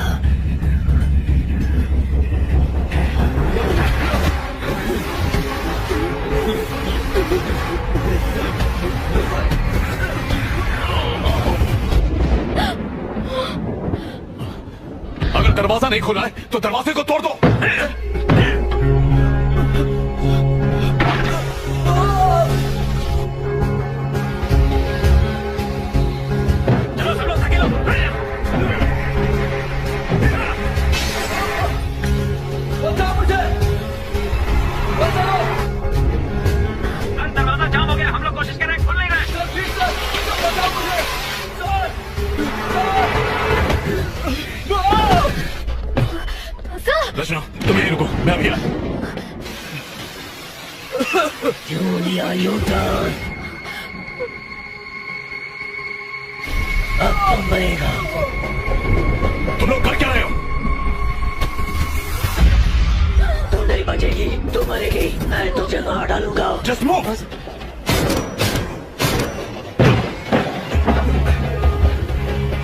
अगर दरवाजा नहीं खुला है तो दरवाजे को तोड़ दो। चलो सब लोग आगे लो। बचाओ मुझे, बचाओ। दरवाजा जाम हो गया, हम लोग कोशिश कर रहे हैं, खुल नहीं रहा है। प्लीज सर, बचाओ मुझे। रचना, तुम यहीं रुको, मैं अभी आया। क्यों लिया यूटर्न? अब तुम मरेगा। तुम लोग कर क्या रहे हो? तू नहीं बचेगी, तू मरेगी। मैं तुझे मार डालूंगा। Just move!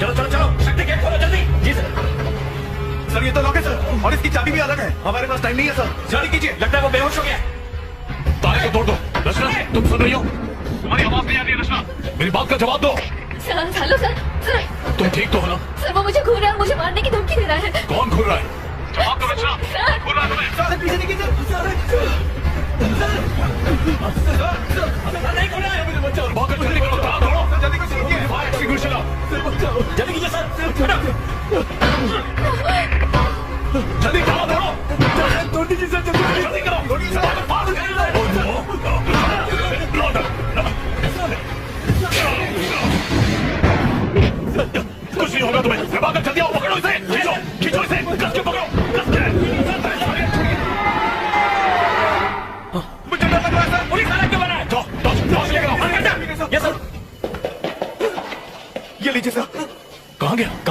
चलो चलो चलो, शक्ति गेट खोलो जल्दी। जी सर। सर ये तो लॉक है सर, और इसकी चाबी भी अलग है। हमारे पास टाइम नहीं है सर। जल्दी कीजिए, लगता है वो बेहोश हो गया। ताले को तोड़ दो। रचना, तुम सुन रही हो? तुम्हारी आवाज नहीं आ रही है रचना। मेरी बात का जवाब दो। Sir, hello sir. सर, तुम ठीक तो हो ना? सर वो मुझे घूर रहा है और मुझे मारने की धमकी दे रहा है। कौन घूर रहा है? जवाब दो रचना। सर, घूर रहा है तुम्हें? सर पीछे देखिए सर।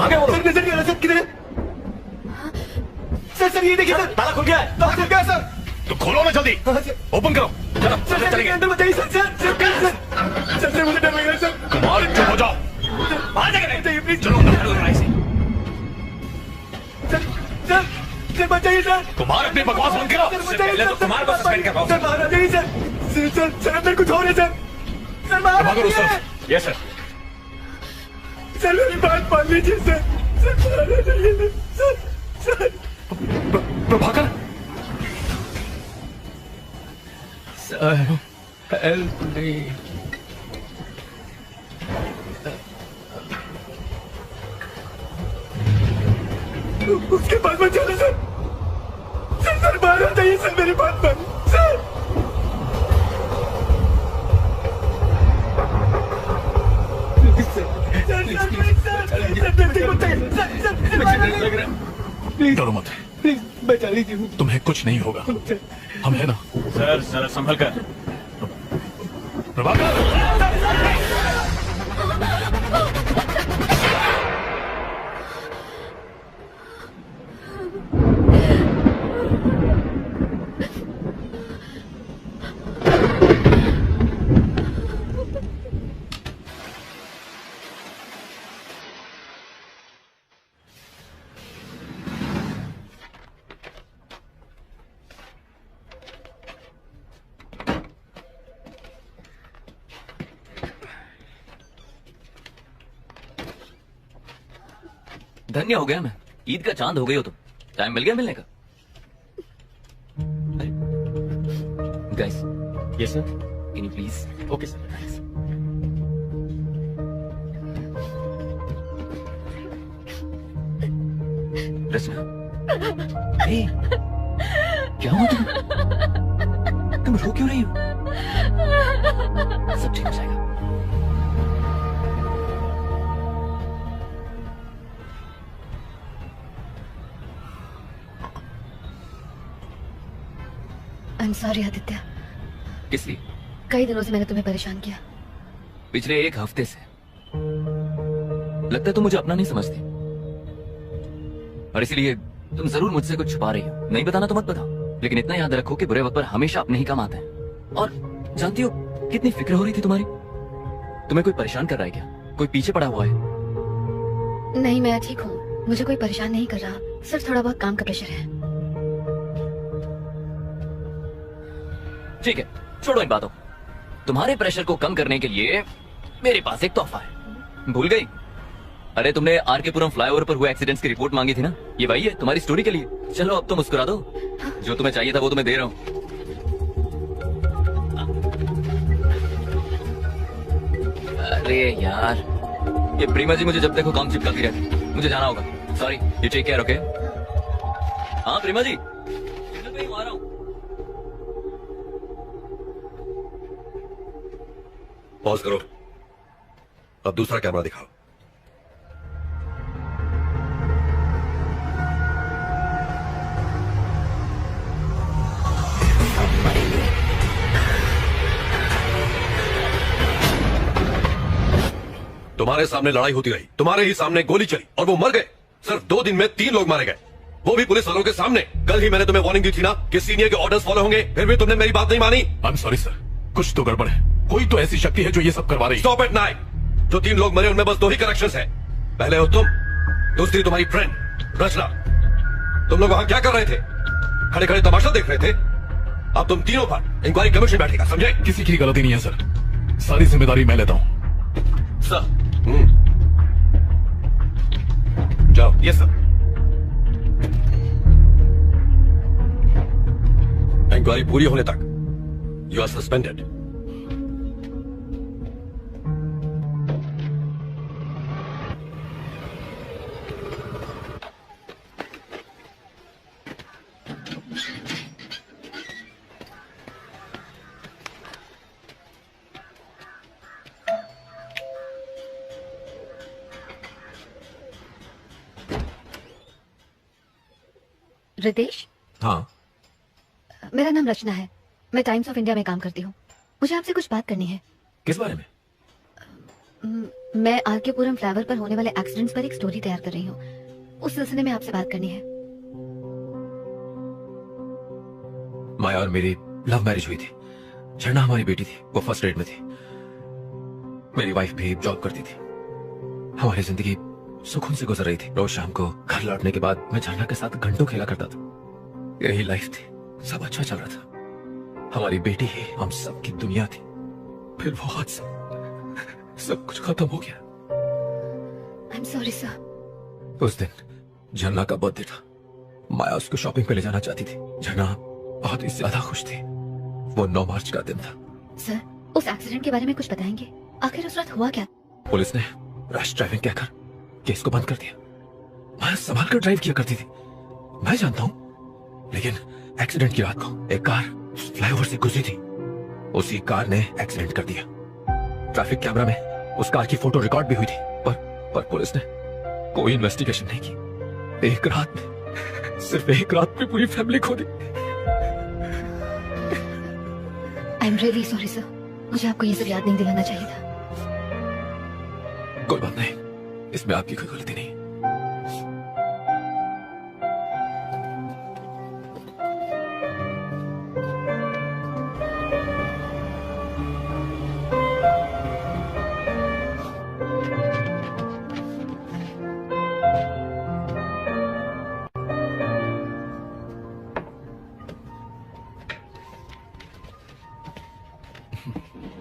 कहाँ गए वो लोग? सर नजर नहीं आ रहा सर, किधर है? सर ये देखिए सर, ताला खुल गया है। ताला खुल गया है, सर। तो खोलो ना जल्दी, ओपन करो। चलो सर चलेंगे। अंदर बताइए सर। सर मुझे डर लग रहा है सर। कुमार चुप हो जाओ, बाहर जाके प्लीज। चलो अंदर खड़े हो लड़ाई से। सर बचाइए सर। कुमार अपनी बकवास बंद करो। पहले तो कुमार को सस्पेंड करवाओ। सर बाहर आ जाइए सर अंदर कुछ हो रहा है सर। सर बाहर आ जाइए। Yes sir. सर मेरी बात मान लीजिए सर। सर बाहर आ जाइए sir. Prabhakar sir help me. उसके पास मत जाना सर। सर बाहर आ जाइए सर, मेरी बात मान सर। डरो मत, प्लीज बचा लीजिए। तुम्हें कुछ नहीं होगा, हम है ना। सर सर संभल कर। प्रभाकर धन्य हो गया मैं, ईद का चांद हो गई हो तुम। टाइम मिल गया मिलने का। Guys yes sir. Can you please? Okay sir. Rachna, hey, क्या हुआ तुम रो क्यों रही हो? सब ठीक हो जाएगा। आई एम सॉरी आदित्य, किस लिए? कई दिनों से मैंने तुम्हें परेशान किया। पिछले एक हफ्ते से लगता है तुम मुझे अपना नहीं समझती, और इसलिए तुम जरूर मुझसे कुछ छुपा रही हो। नहीं बताना तो मत बताओ, लेकिन इतना याद रखो कि बुरे वक्त पर हमेशा अपने ही काम आते हैं। और जानती हो कितनी फिक्र हो रही थी तुम्हारी। तुम्हें कोई परेशान कर रहा है क्या? कोई पीछे पड़ा हुआ है? नहीं, मैं ठीक हूँ, मुझे कोई परेशान नहीं कर रहा, सिर्फ थोड़ा बहुत काम का प्रेशर है। ठीक है, छोड़ो इन बातों। तुम्हारे प्रेशर को कम करने के लिए मेरे पास एक तोहफा है। भूल गई? अरे तुमने आरकेपुरम फ्लाईओवर पर हुए एक्सीडेंट्स की रिपोर्ट मांगी थी ना, ये वही है तुम्हारी स्टोरी के लिए। चलो अब तो मुस्कुरा दो, जो तुम्हें चाहिए था वो तुम्हें दे रहा हूँ। अरे यार, ये प्रीमा जी मुझे जब देखो काम चिपकाती रहती। मुझे जाना होगा, sorry. You take care, okay? हाँ प्रीमा जी, सिग्नल पे ही आ रहा हूँ। पॉज करो, अब दूसरा कैमरा दिखाओ। तुम्हारे सामने लड़ाई होती रही, तुम्हारे ही सामने गोली चली और वो मर गए। सिर्फ 2 दिन में 3 लोग मारे गए, वो भी पुलिस वालों के सामने। कल ही मैंने तुम्हें वार्निंग दी थी ना कि सीनियर के ऑर्डर्स फॉलो होंगे, फिर भी तुमने मेरी बात नहीं मानी। आई एम सॉरी सर, कुछ तो गड़बड़ है। कोई तो ऐसी शक्ति है जो ये सब करवा रही है। Stop it night. जो 3 लोग मरे उनमें बस 2 ही कनेक्शंस है। पहले हो तुम, दूसरी तुम्हारी फ्रेंड रचना। तुम लोग वहां क्या कर रहे थे? खड़े खड़े तमाशा देख रहे थे। अब तुम तीनों पर इंक्वायरी कमीशन बैठेगा, समझे? किसी की गलती नहीं है सर, सारी जिम्मेदारी मैं लेता हूँ। सर जाओ। Yes sir. इंक्वायरी पूरी होने तक यू आर सस्पेंडेड। रितेश, हाँ मेरा नाम रचना है, मैं टाइम्स ऑफ इंडिया में काम करती हूँ। मुझे आपसे कुछ बात करनी है। किस बारे में? मैं आरकेपुरम फ्लाईओवर पर होने वाले एक्सीडेंट्स पर एक स्टोरी तैयार कर रही हूँ। उस सिलसिले में आपसे बात करनी है। माया और मेरी लव मैरिज हुई थी। झरना हमारी बेटी थी, वो फर्स्ट ग्रेड में थी। मेरी वाइफ भी जॉब करती थी। हमारी जिंदगी सुकून से गुजर रही थी। रोज शाम को घर लौटने के बाद मैं झरना के साथ घंटों खेला करता था। यही लाइफ थी, सब अच्छा चल रहा था। हमारी बेटी ही हम सबकी दुनिया थी। फिर वो हादसा, सब कुछ खत्म हो गया। I am sorry sir. उस दिन झरना का बर्थडे था। माया उसको शॉपिंग पे ले जाना चाहती थी। झरना बहुत ही ज्यादा खुश थी। वो 9 मार्च का दिन था। सर, उस एक्सीडेंट के बारे में कुछ बताएंगे? आखिर उस रात हुआ क्या? पुलिस ने रैश ड्राइविंग कहकर केस को बंद कर दिया। माया संभाल कर ड्राइव किया करती थी, मैं जानता हूँ। लेकिन एक्सीडेंट की रात को एक कार फ्लाईओवर से गुजरी थी। उसी कार ने एक्सीडेंट कर दिया। ट्रैफिक कैमरा में उस कार की फोटो रिकॉर्ड भी हुई थी, पर पुलिस ने कोई इन्वेस्टिगेशन नहीं की। एक रात में, सिर्फ एक रात में पूरी फैमिली खो दी। I am really sorry sir. मुझे आपको ये सब याद नहीं दिलाना चाहिए था। कोई बात नहीं, इसमें आपकी कोई गलती नहीं।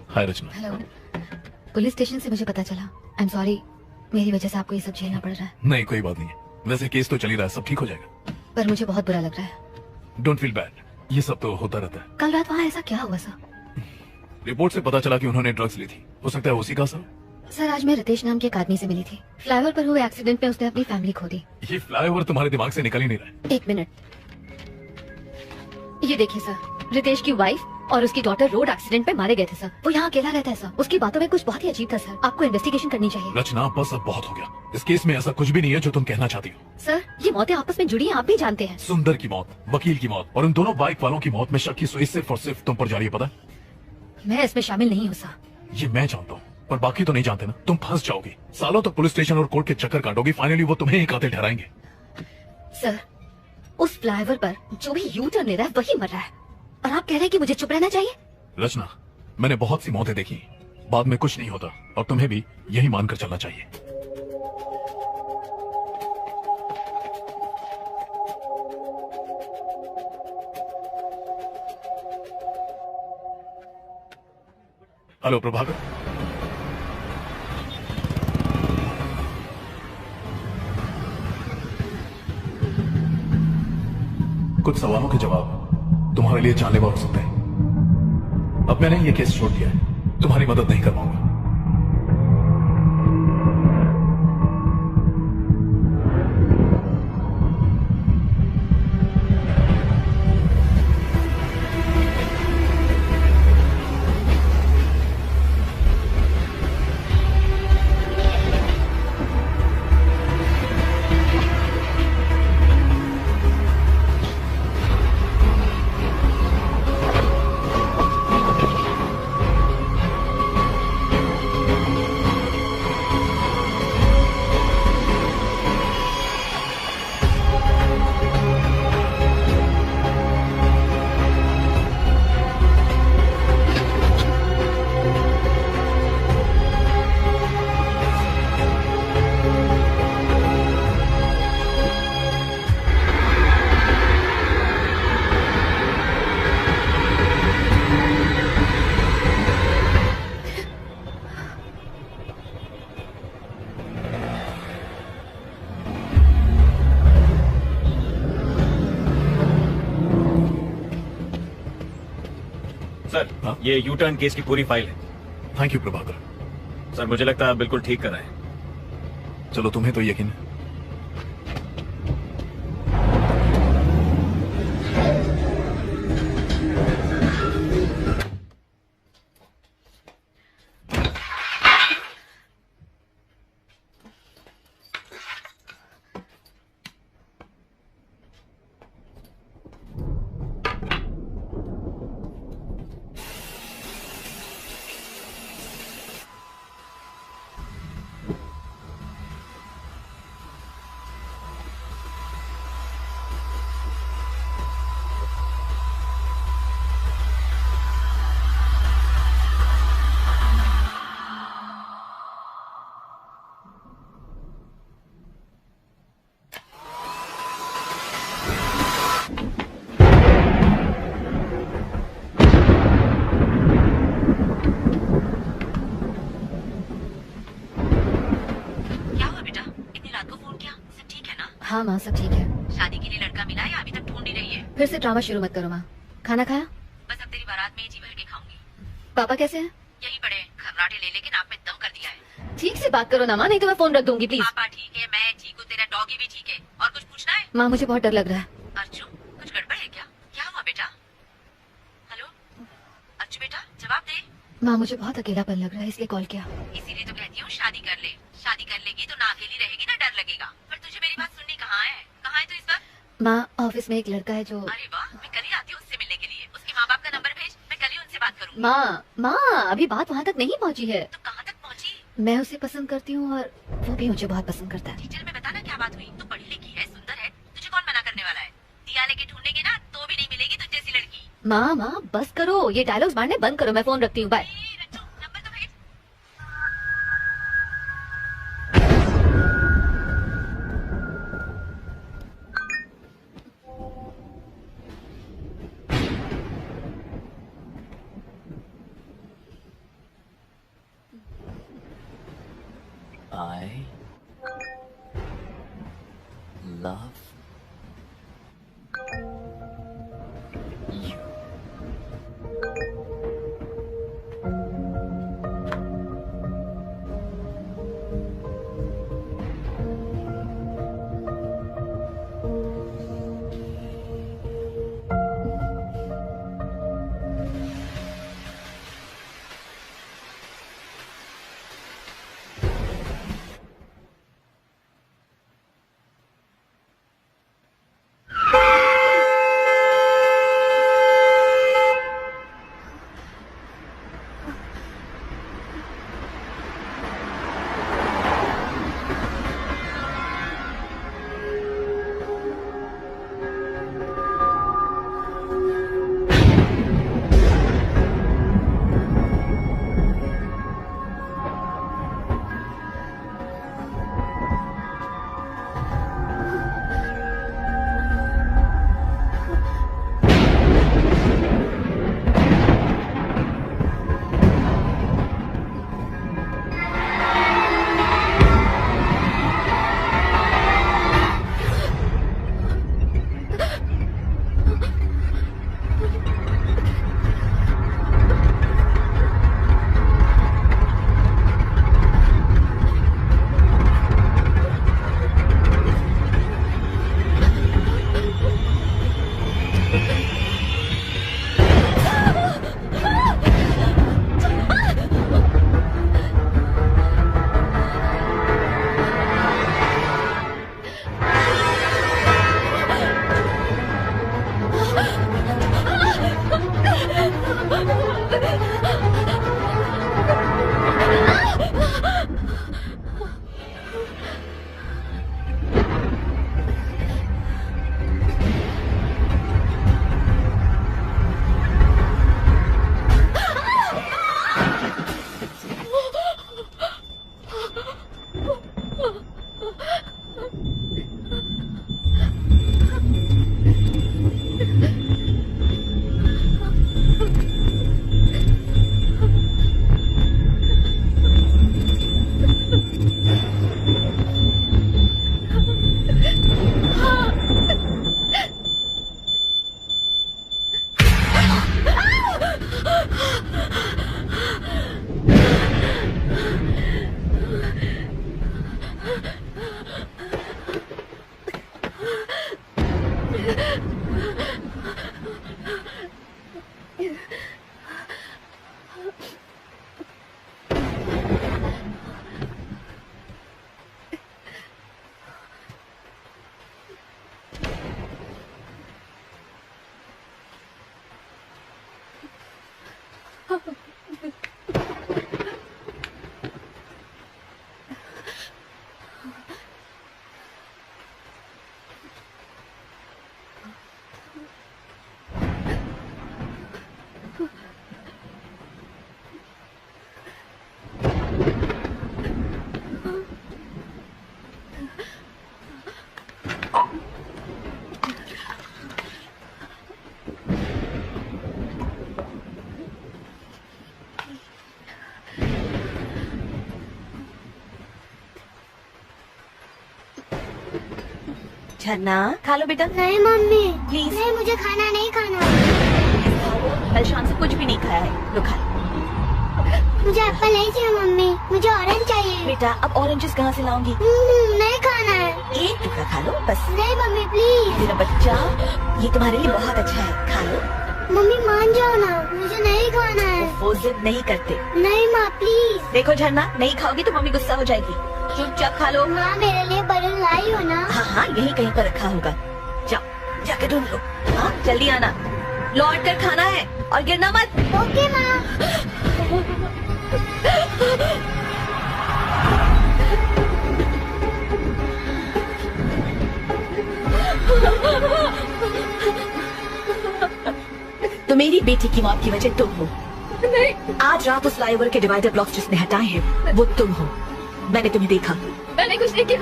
हाय रचना। हेलो। पुलिस स्टेशन से मुझे पता चला। आई एम सॉरी, मेरी वजह से आपको ये सब झेलना पड़ रहा है। नहीं, कोई बात नहीं है। वैसे केस तो चल ही रहा है, सब ठीक हो जाएगा। पर मुझे बहुत बुरा लग रहा है। डोंट फील बैड, ये सब तो होता रहता है। कल रात वहाँ ऐसा क्या हुआ सर? रिपोर्ट से पता चला कि उन्होंने ड्रग्स ली थी। हो सकता है उसी का असर। सर, आज मैं रितेश नाम के एक आदमी से मिली थी। फ्लाईओवर पर हुए एक्सीडेंट में उसने अपनी फैमिली खो दी। ये फ्लाईओवर तुम्हारे दिमाग से निकल ही नहीं रहा है। एक मिनट, ये देखिए सर, रितेश की वाइफ और उसकी डॉटर रोड एक्सीडेंट में मारे गए थे सर। वो यहाँ अकेला रहता है सर। उसकी बातों में कुछ बहुत ही अजीब था सर। आपको इन्वेस्टिगेशन करनी चाहिए। रचना, बस अब बहुत हो गया। इस केस में ऐसा कुछ भी नहीं है जो तुम कहना चाहती हो। सर, ये मौतें आपस में जुड़ी हैं, आप भी जानते हैं। सुंदर की मौत, वकील की मौत और उन दोनों बाइक वालों की मौत में शक की सुई सिर्फ और सिर्फ तुम पर जा रही है, पता है? मैं इसमें शामिल नहीं हूँ सर। ये मैं जानता हूँ, पर बाकी तो नहीं जानते ना। तुम फंस जाओगी, सालों तक पुलिस स्टेशन और कोर्ट के चक्कर काटोगी। फाइनली वो तुम्हें ही कातिल ठहराएंगे। सर, उस फ्लाईओवर पर जो भी यू टर्न ले रहा है वही मर रहा है, और आप कह रहे हैं कि मुझे चुप रहना चाहिए? रचना, मैंने बहुत सी मौतें देखी, बाद में कुछ नहीं होता, और तुम्हें भी यही मानकर चलना चाहिए। हेलो प्रभाकर। कुछ सवालों के जवाब तुम्हारे लिए जानलेवा हो सकते हैं। अब मैंने ये केस छोड़ दिया है, तुम्हारी मदद नहीं कर पाऊंगा। सर, ये यू टर्न केस की पूरी फाइल है। Thank you Prabhakar. सर, मुझे लगता है आप बिल्कुल ठीक कर रहे हैं। चलो, तुम्हें तो यकीन है। हाँ माँ, सब ठीक है। शादी के लिए लड़का मिला या अभी तक ढूंढ ही रही है? फिर से ड्रामा शुरू मत करो माँ। खाना खाया? बस अब तेरी बारात में जी भर के खाऊंगी। पापा कैसे हैं? यही पड़े खर्राटे ले लेके नाक में दम कर दिया है। ठीक से बात करो ना माँ, नहीं तो मैं फोन रख दूंगी प्लीज। पापा ठीक है, मैं ठीक हूँ, तेरा डॉगी भी ठीक है। और कुछ पूछना है? माँ मुझे बहुत डर लग रहा है। अर्जु, कुछ गड़बड़ है क्या? क्या हुआ बेटा? हेलो अर्जु बेटा, जवाब दे। माँ मुझे बहुत अकेलापन लग रहा है, इसलिए कॉल किया। इसीलिए तो कहती हूँ शादी कर ले। शादी कर लेगी तो ना अकेली रहेगी ना डर लगेगा। पर तुझे मेरी बात सुननी कहाँ है? कहाँ है तू इस वक्त? माँ ऑफिस में एक लड़का है जो। अरे वाह, मैं कल ही आती हूँ उससे मिलने के लिए। उसके माँ बाप का नंबर भेज, मैं कल ही उनसे बात करूँगी। माँ अभी बात वहाँ तक नहीं पहुँची है। तो कहाँ तक पहुँची? मैं उसे पसंद करती हूँ और वो भी मुझे बहुत पसंद करता है। डिटेल में बता ना क्या बात हुई। तू पढ़ी लिखी है, सुंदर है, तुझे कौन मना करने वाला है? दिया लेके ढूंढेंगे ना तो भी नहीं मिलेगी तुझ जैसी लड़की। माँ बस करो, ये डायलॉग्स मारने बंद करो, मैं फोन रखती हूँ, बाय। नंबर तो भेज। I love you. झरना खा लो बेटा। नहीं मम्मी प्लीज। नहीं, मुझे खाना नहीं खाना। कल शाम से कुछ भी नहीं खाया है, लो खा। मुझे एप्पल नहीं चाहिए मम्मी, मुझे ऑरेंज चाहिए। बेटा अब ऑरेंजेस कहाँ से लाऊंगी? नहीं खाना है। एक टुकड़ा खा लो बस। नहीं मम्मी प्लीज। मेरा बच्चा, ये तुम्हारे लिए बहुत अच्छा है, खा लो। मम्मी मान जाओ ना, मुझे नहीं खाना है। वो जिद नहीं करते। नहीं माँ प्लीज। देखो झरना, नहीं खाओगी तो मम्मी गुस्सा हो जाएगी, चुपचाप खा लो। माँ मेरे लिए बलून लाई हो ना? हाँ हाँ, यही कहीं पर रखा होगा, जाओ जाके ढूंढ लो। हाँ जल्दी आना, लौट कर खाना है और गिरना मत। ओके माँ। तो मेरी बेटी की मौत की वजह तुम हो। नहीं, आज रात उस फ्लाईओवर के डिवाइडर ब्लॉक्स जिसने हटाए हैं वो तुम हो। मैंने तुम्हें देखा। मैंने कुछ नहीं किया।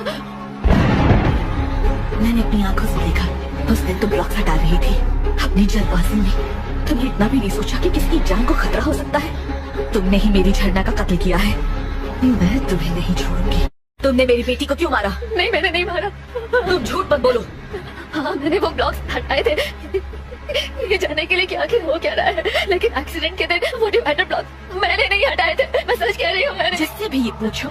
मैंने अपनी आंखों से देखा, उस दिन तुम ब्लॉक्स हटा रही थी। अपनी जल्दबाजी में तुमने इतना भी नहीं सोचा कि किसी की जान को खतरा हो सकता है। तुमने ही मेरी झरना का कत्ल किया है, मैं तुम्हें नहीं छोड़ूंगी। तुमने मेरी बेटी को क्यों मारा? नहीं मैंने नहीं मारा। तुम झूठ मत बोलो। हाँ मैंने वो ब्लॉक्स हटाए थे ये जानने के लिए कि आखिर हो क्या रहा है, लेकिन एक्सीडेंट के दिन वो डिवाइडर ब्लॉक्स मैंने नहीं हटाए थे। मैं सच कह रही हूँ। मैंने जिससे भी ये पूछो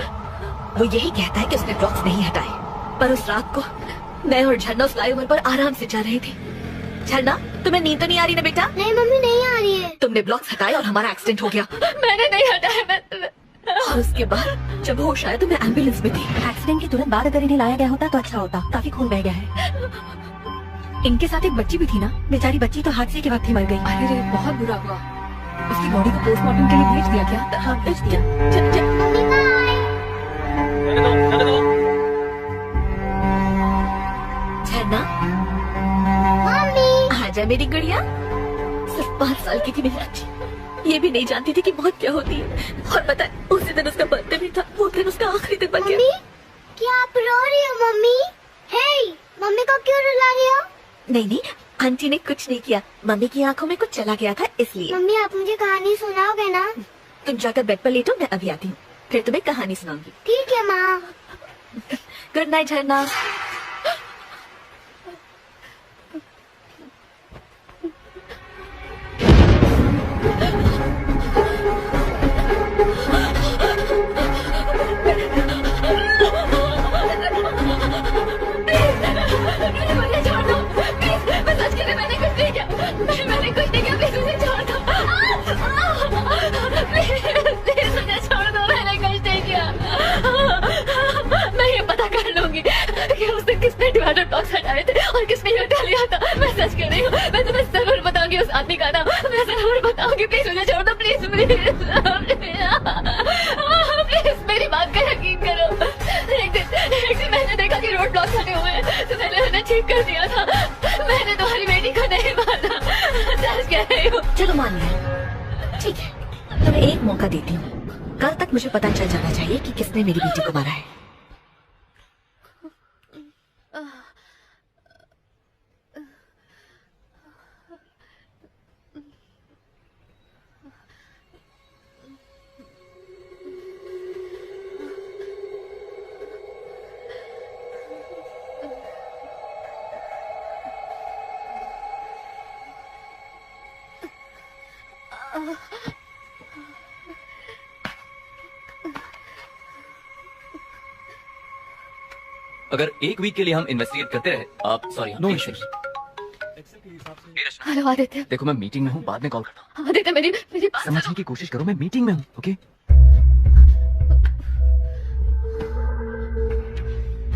वो यही कहता है कि उसने ब्लॉक्स नहीं हटाए, पर उस रात को मैं और झरना उस फ्लाईओवर पर आराम से जा रहे थे। झरना तुम्हें नींद तो नहीं आ रही ना बेटा? नहीं मम्मी नहीं आ रही है। तुमने ब्लॉक्स हटाए और हमारा एक्सीडेंट हो गया। मैंने नहीं हटाया। और उसके बाद जब होश आया तो मैं एम्बुलेंस में थी। एक्सीडेंट के तुरंत बाद अगर इन्हें लाया गया होता तो अच्छा होता, काफी खून बह गया है। इनके साथ एक बच्ची भी थी ना, बेचारी बच्ची तो हादसे के वक्त ही मर गई। अरे बहुत बुरा हुआ। उसकी बॉडी को पोस्टमार्टम के लिए भेज दिया क्या? हाँ भेज दिया। Mummy bye. झरना मम्मी आजा मेरी गुड़िया। सिर्फ 5 साल की थी मेरी बच्ची, ये भी नहीं जानती थी कि मौत क्या होती है। और पता है उसी दिन उसका बर्थडे भी था, वो दिन उसका आखिरी दिन बन गया। मम्मी क्या आप रो रही हो? मम्मी हे, मम्मी को क्यों रुला रही हो? नहीं नहीं, आंटी ने कुछ नहीं किया, मम्मी की आंखों में कुछ चला गया था इसलिए। मम्मी आप मुझे कहानी सुनाओगे ना? तुम जाकर बेड पर लेटो, मैं अभी आती हूँ, फिर तुम्हें कहानी सुनाऊंगी। ठीक है माँ। गुड नाइट झरना। किसने डिवाइडर ब्लॉक्स हटाए थे और किसने ये हटा लिया था। मैं सच कह रही हूँ, मैं तुम्हें जरूर बताऊंगी उस आदमी का नाम, मैं जरूर बताऊंगी। प्लीज मुझे छोड़ दो, प्लीज प्लीज मेरी बात का यकीन करो। एक दिन मैंने देखा कि रोड ब्लॉक हटे हुए हैं तो मैंने उन्हें ठीक कर दिया था। मैंने तुम्हारी बेटी को नहीं मारा, सच कह रही हूँ। चलो मान लिया, ठीक है, तुम्हें एक मौका देती हूँ। कल तक मुझे पता चल जाना चाहिए कि किसने मेरी बेटी को मारा है। अगर एक वीक के लिए हम इन्वेस्टिगेट करते रहे, आप सॉरी नो हेलो आदित्य। देखो मैं मीटिंग में हूँ, बाद में कॉल करता हूँ। आदित्य मेरी बात समझने की कोशिश करो, मैं मीटिंग में हूँ। ओके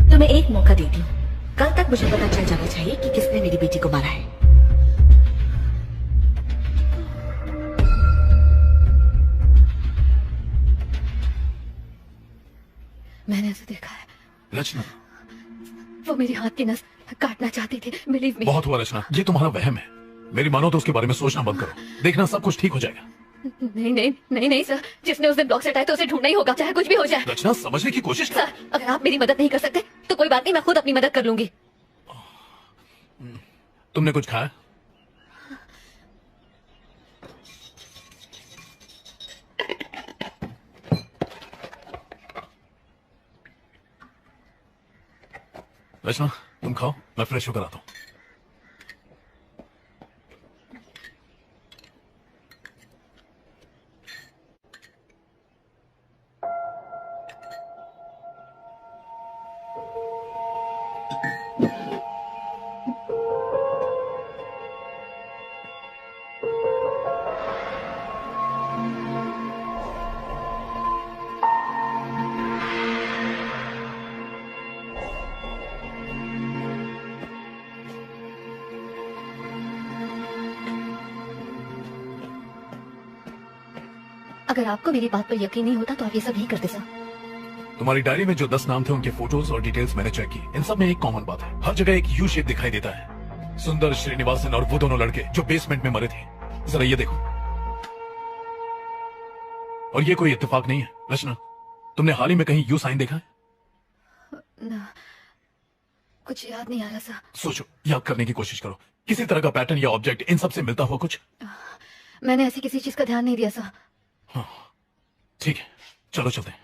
तुम्हें एक मौका देती हूँ। कल तक मुझे पता चल जाना चाहिए कि किसने मेरी बेटी को मारा है। मैंने उसे देखा है। रचना, वो मेरी हाथ की नस काटना चाहती थी। Believe me. बहुत हुआ रचना, ये तुम्हारा वहम है। मेरी मानो तो उसके बारे में सोचना बंद करो। देखना सब कुछ ठीक हो जाएगा। नहीं नहीं नहीं नहीं सर, जिसने उस दिन ब्लॉक हटाए तो उसे ढूंढना ही होगा, चाहे कुछ भी हो जाए। रचना समझने की कोशिश कर। सर अगर आप मेरी मदद नहीं कर सकते तो कोई बात नहीं, मैं खुद अपनी मदद कर लूंगी। तुमने कुछ खाया? रचना तुम खाओ, मैं फ्रेश होकर आता हूँ। अगर आपको मेरी बात पर यकीन नहीं होता तो आप ये सब नहीं करते सर। तुम्हारी डायरी में जो 10 नाम थे उनके फोटोज और डिटेल्स मैंने चेक की। इन सब में एक कॉमन बात है, हर जगह एक यू शेप दिखाई देता है। सुंदर, श्रीनिवासन और वो दोनों लड़के जो बेसमेंट में मरे थे। जरा ये देखो। और ये कोई इत्तेफाक नहीं है रचना, तुमने हाल ही में कहीं यू साइन देखा है? ना, कुछ याद नहीं आ रहा सर। सोचो, याद करने की कोशिश करो। किसी तरह का पैटर्न या ऑब्जेक्ट इन सब से मिलता हुआ कुछ? मैंने ऐसी किसी चीज का ध्यान नहीं दिया सर। ठीक है, चलो चलते हैं।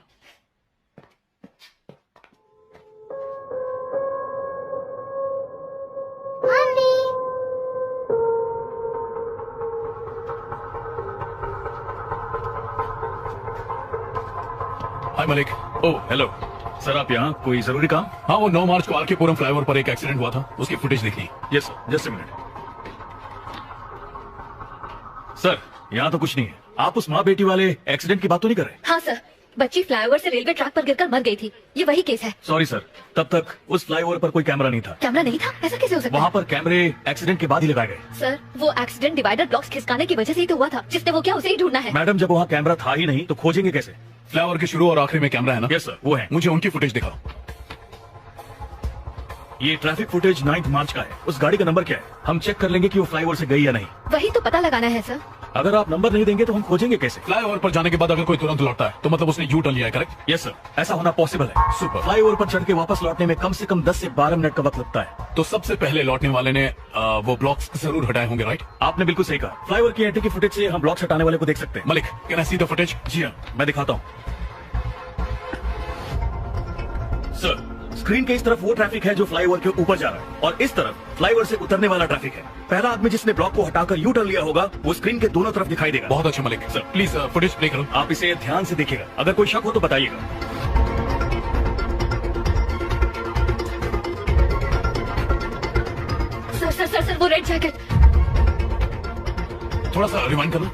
हाय मलिक। ओह हेलो सर, आप यहाँ कोई जरूरी काम? हाँ, वो 9 मार्च को आरकेपुरम फ्लाईओवर पर एक एक्सीडेंट हुआ था, उसकी फुटेज देखनी। Yes sir, just a minute. Sir यहाँ तो कुछ नहीं है। आप उस माँ बेटी वाले एक्सीडेंट की बात तो नहीं कर रहे? हाँ सर, बच्ची फ्लाईओवर से रेलवे ट्रैक पर गिरकर मर गई थी। ये वही केस है। सॉरी सर, तब तक उस फ्लाईओवर पर कोई कैमरा नहीं था। कैमरा नहीं था? ऐसा कैसे हो सकता है? वहाँ पर कैमरे एक्सीडेंट के बाद ही लगाए गए। सर, वो एक्सीडेंट डिवाइडर ब्लॉक्स खिसकाने की वजह से ही तो हुआ था। जिसने वो किया उसे ही ढूंढना है। मैडम, जब वहाँ कैमरा था ही नहीं तो खोजेंगे कैसे? फ्लाईओवर के शुरू और आखिरी में कैमरा है ना? यस सर, वो है। मुझे उनकी फुटेज दिखाओ। ये ट्रैफिक फुटेज 9 मार्च का है। उस गाड़ी का नंबर क्या है? हम चेक कर लेंगे कि वो फ्लाईओवर से गई या नहीं। वही तो पता लगाना है सर। अगर आप नंबर नहीं देंगे तो हम खोजेंगे कैसे? फ्लाईओवर पर जाने के बाद अगर कोई तुरंत लौटता है तो मतलब उसने यू टर्न लिया है, करेक्ट? यस सर, ऐसा होना पॉसिबल है। सुपर। फ्लाईओवर पर चढ़ के वापस लौटने में कम से कम 10 से 12 मिनट का वक्त लगता है। तो सबसे पहले लौटने वाले ने वो ब्लॉक्स जरूर हटाए होंगे, राइट? आपने बिल्कुल सही कहा। फ्लाईओवर की एंट्री की फुटेज से हम ब्लॉक्स हटाने वाले को देख सकते हैं। Malik, can I see the footage? जी हाँ, मैं दिखाता हूँ। सर, स्क्रीन के इस तरफ वो ट्रैफिक है जो फ्लाईओवर के ऊपर जा रहा है और इस तरफ फ्लाईओवर से उतरने वाला ट्रैफिक है। पहला आदमी जिसने ब्लॉक को हटाकर यू टर्न लिया होगा वो स्क्रीन के दोनों तरफ दिखाई देगा। बहुत अच्छा Malik. Sir please footage play करो। आप इसे ध्यान से देखिएगा, अगर कोई शक हो तो बताइएगा। सर सर सर सर, वो रेड जैकेट। थोड़ा सा रिवाइंड करना।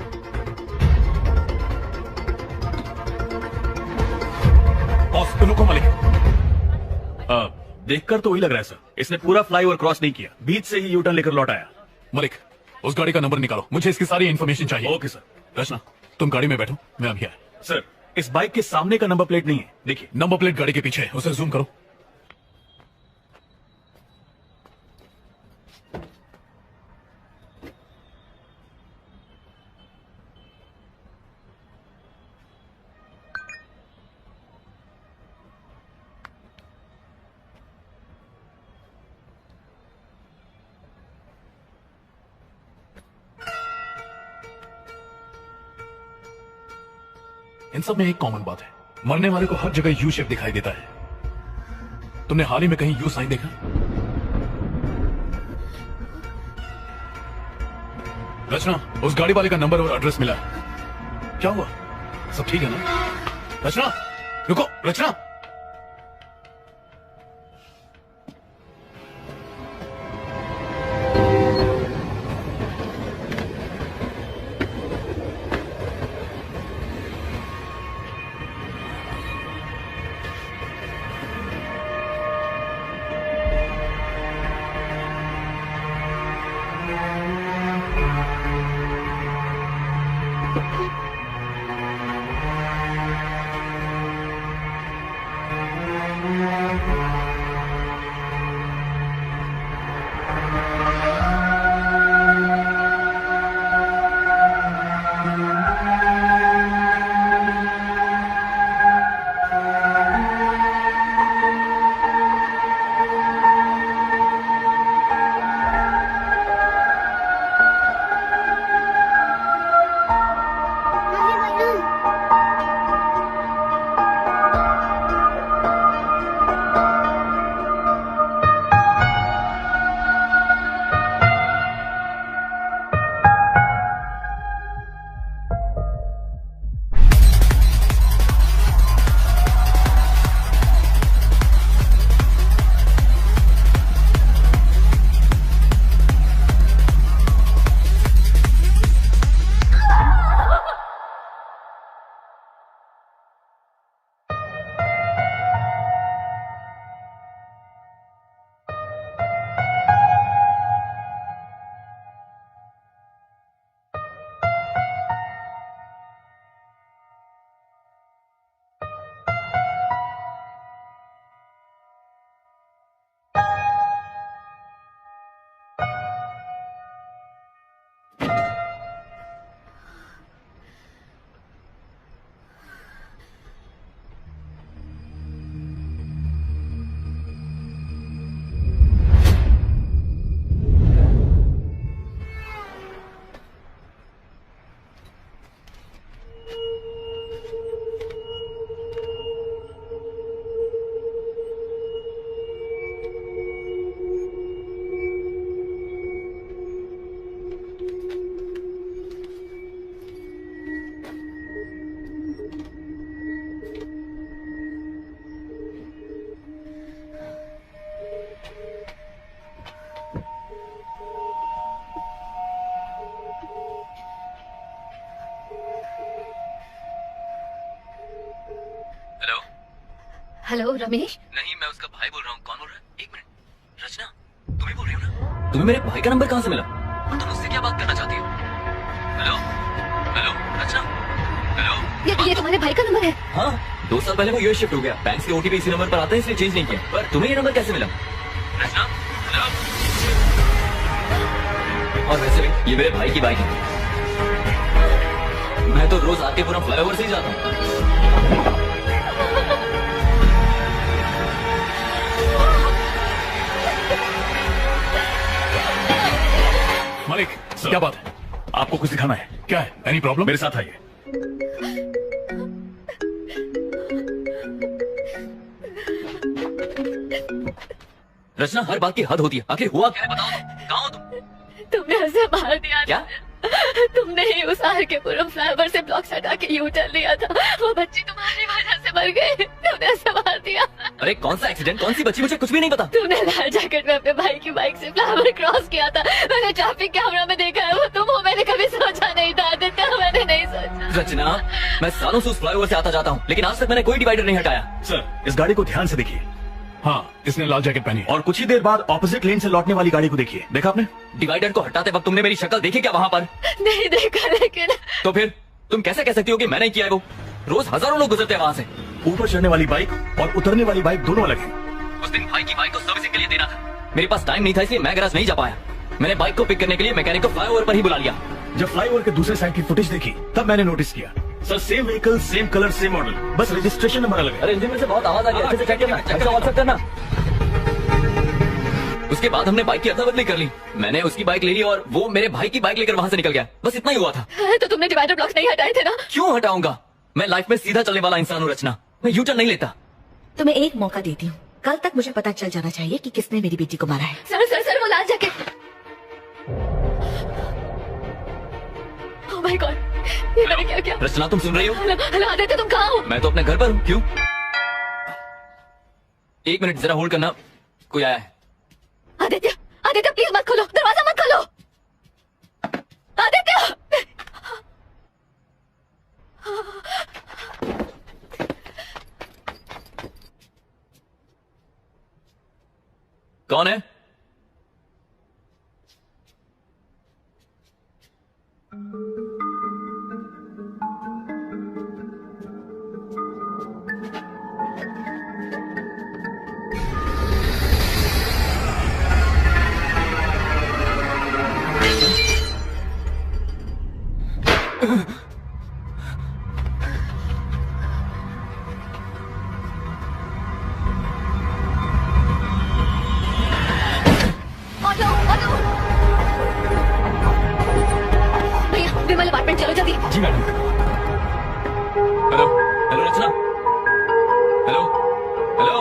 रुको मलिक। देखकर तो वही लग रहा है सर, इसने पूरा फ्लाईओवर क्रॉस नहीं किया, बीच से ही यू टर्न लेकर लौट आया। मलिक, उस गाड़ी का नंबर निकालो, मुझे इसकी सारी इन्फॉर्मेशन चाहिए। Okay sir. रचना, तुम गाड़ी में बैठो, मैं अभी आया। सर, इस बाइक के सामने का नंबर प्लेट नहीं है, देखिए। नंबर प्लेट गाड़ी के पीछे है, उसे जूम करो। इन सब में एक कॉमन बात है, मरने वाले को हर जगह यू शेप दिखाई देता है। तुमने हाल ही में कहीं यू साइन देखा? रचना, उस गाड़ी वाले का नंबर और एड्रेस मिला है। क्या हुआ? सब ठीक है ना? रचना, रुको। रचना, हेलो रमेश। नहीं, मैं उसका भाई बोल रहा हूँ। कौन बोल रहा है? एक मिनट। रचना, तुम ही बोल रही हो ना? तुम्हें मेरे भाई का नंबर कहाँ से मिला? तुम मुझसे क्या बात करना चाहती हो? हेलो हेलो रचना, हेलो। ये तुम्हारे भाई का नंबर है? हाँ, 2 साल पहले वो यूएस शिफ्ट हो गया। बैंक के ओटीपी इसी नंबर पर आते हैं, इसलिए चेंज नहीं किया। पर तुम्हें ये नंबर कैसे मिला? रचना, हेलो। और वैसे भी ये मेरे भाई की बाइक है। मैं तो रोज आके पूरा फ्लाईओवर से ही जाता हूँ। मालिक, क्या बात है? आपको कुछ दिखाना है? क्या है? Any problem? मेरे साथ आइए। रचना, हर बात की हद होती है। आखिर हुआ क्या है, बताओ। कहाँ हो तुम? तुमने उसे मार दिया। क्या? तुमने ही उस आर के पुरम फ्लाईओवर से ब्लॉक्स हटा के यू टर्न लिया था। वो बच्ची तुम्हारी वजह से मर गई। तुमने उसे मार दिया। अरे कौन सा एक्सीडेंट, कौन सी बच्ची, मुझे कुछ भी नहीं पता। तुमने लाल जैकेट में अपने भाई की बाइक से फ्लाईओवर क्रॉस किया था। मैंने ट्रैफिक कैमरा में देखा है, वो तुम हो। मैंने कभी सोचा नहीं था आदित्य, मैंने नहीं सोचा। रचना, मैं सालों से उस फ्लाईओवर से आता जाता हूँ, लेकिन आज तक मैंने कोई डिवाइडर नहीं हटाया। सर, इस गाड़ी को ध्यान से देखिए। हाँ, इसने लाल जैकेट पहनी है। और कुछ ही देर बाद ऑपोजिट लेन से लौटने वाली गाड़ी को देखिए। देखा आपने? डिवाइडर को हटाते वक्त तुमने मेरी शक्ल देखी क्या वहाँ पर? नहीं देखा, लेकिन तो फिर तुम कैसे कह सकती हो कि मैंने ही किया है? वो रोज हजारों लोग गुजरते हैं वहाँ से। ऊपर चढ़ने वाली बाइक और उतरने वाली बाइक दोनों अलग है। उस दिन भाई की बाइक को सर्विसिंग के लिए देना था। मेरे पास टाइम नहीं था, इसलिए मैं गैराज नहीं जा पाया। मैंने बाइक को पिक करने के लिए मैकेनिक को फ्लाईओवर पर ही बुला लिया। जब फ्लाईओवर के दूसरे साइड की फुटेज देखी तब मैंने नोटिस किया। Sir, same vehicle, same colour, same model, बस रजिस्ट्रेशन नंबर अलग है। अरे इंजन में से बहुत आवाज आ रही है, अच्छे से चेक करना, चेक करना, व्हाट्सएप करना। उसके बाद हमने बाइक की अदला बदली कर ली। मैंने उसकी बाइक ले ली और वो मेरे भाई की बाइक लेकर वहाँ से निकल गया। बस इतना ही हुआ था। तो तुमने डिवाइडर ब्लॉक्स नहीं हटाए थे ना? क्यों हटाऊंगा? मैं लाइफ में सीधा चलने वाला इंसान हूँ रचना, मैं यू टर्न नहीं लेता। तुम्हें एक मौका देती हूँ। कल तक मुझे पता चल जाना चाहिए कि किसने मेरी बेटी को मारा है। सर सर सर, वो लाल जैकेट। ओह माय गॉड, ये मैंने क्या किया? रचना, तुम सुन रही हो? हेलो आदित्य, तुम कहाँ हो? मैं तो अपने घर पर हूँ। क्यों? 1 मिनट जरा होल्ड करना, कोई आया है। आदित्य, आदित्य प्लीज मत खोलो, दरवाजा मत खोलो। आदित्य! कौन है? विमल अपार्टमेंट चलो जल्दी। जी मैडम। हेलो हेलो रचना, हेलो हेलो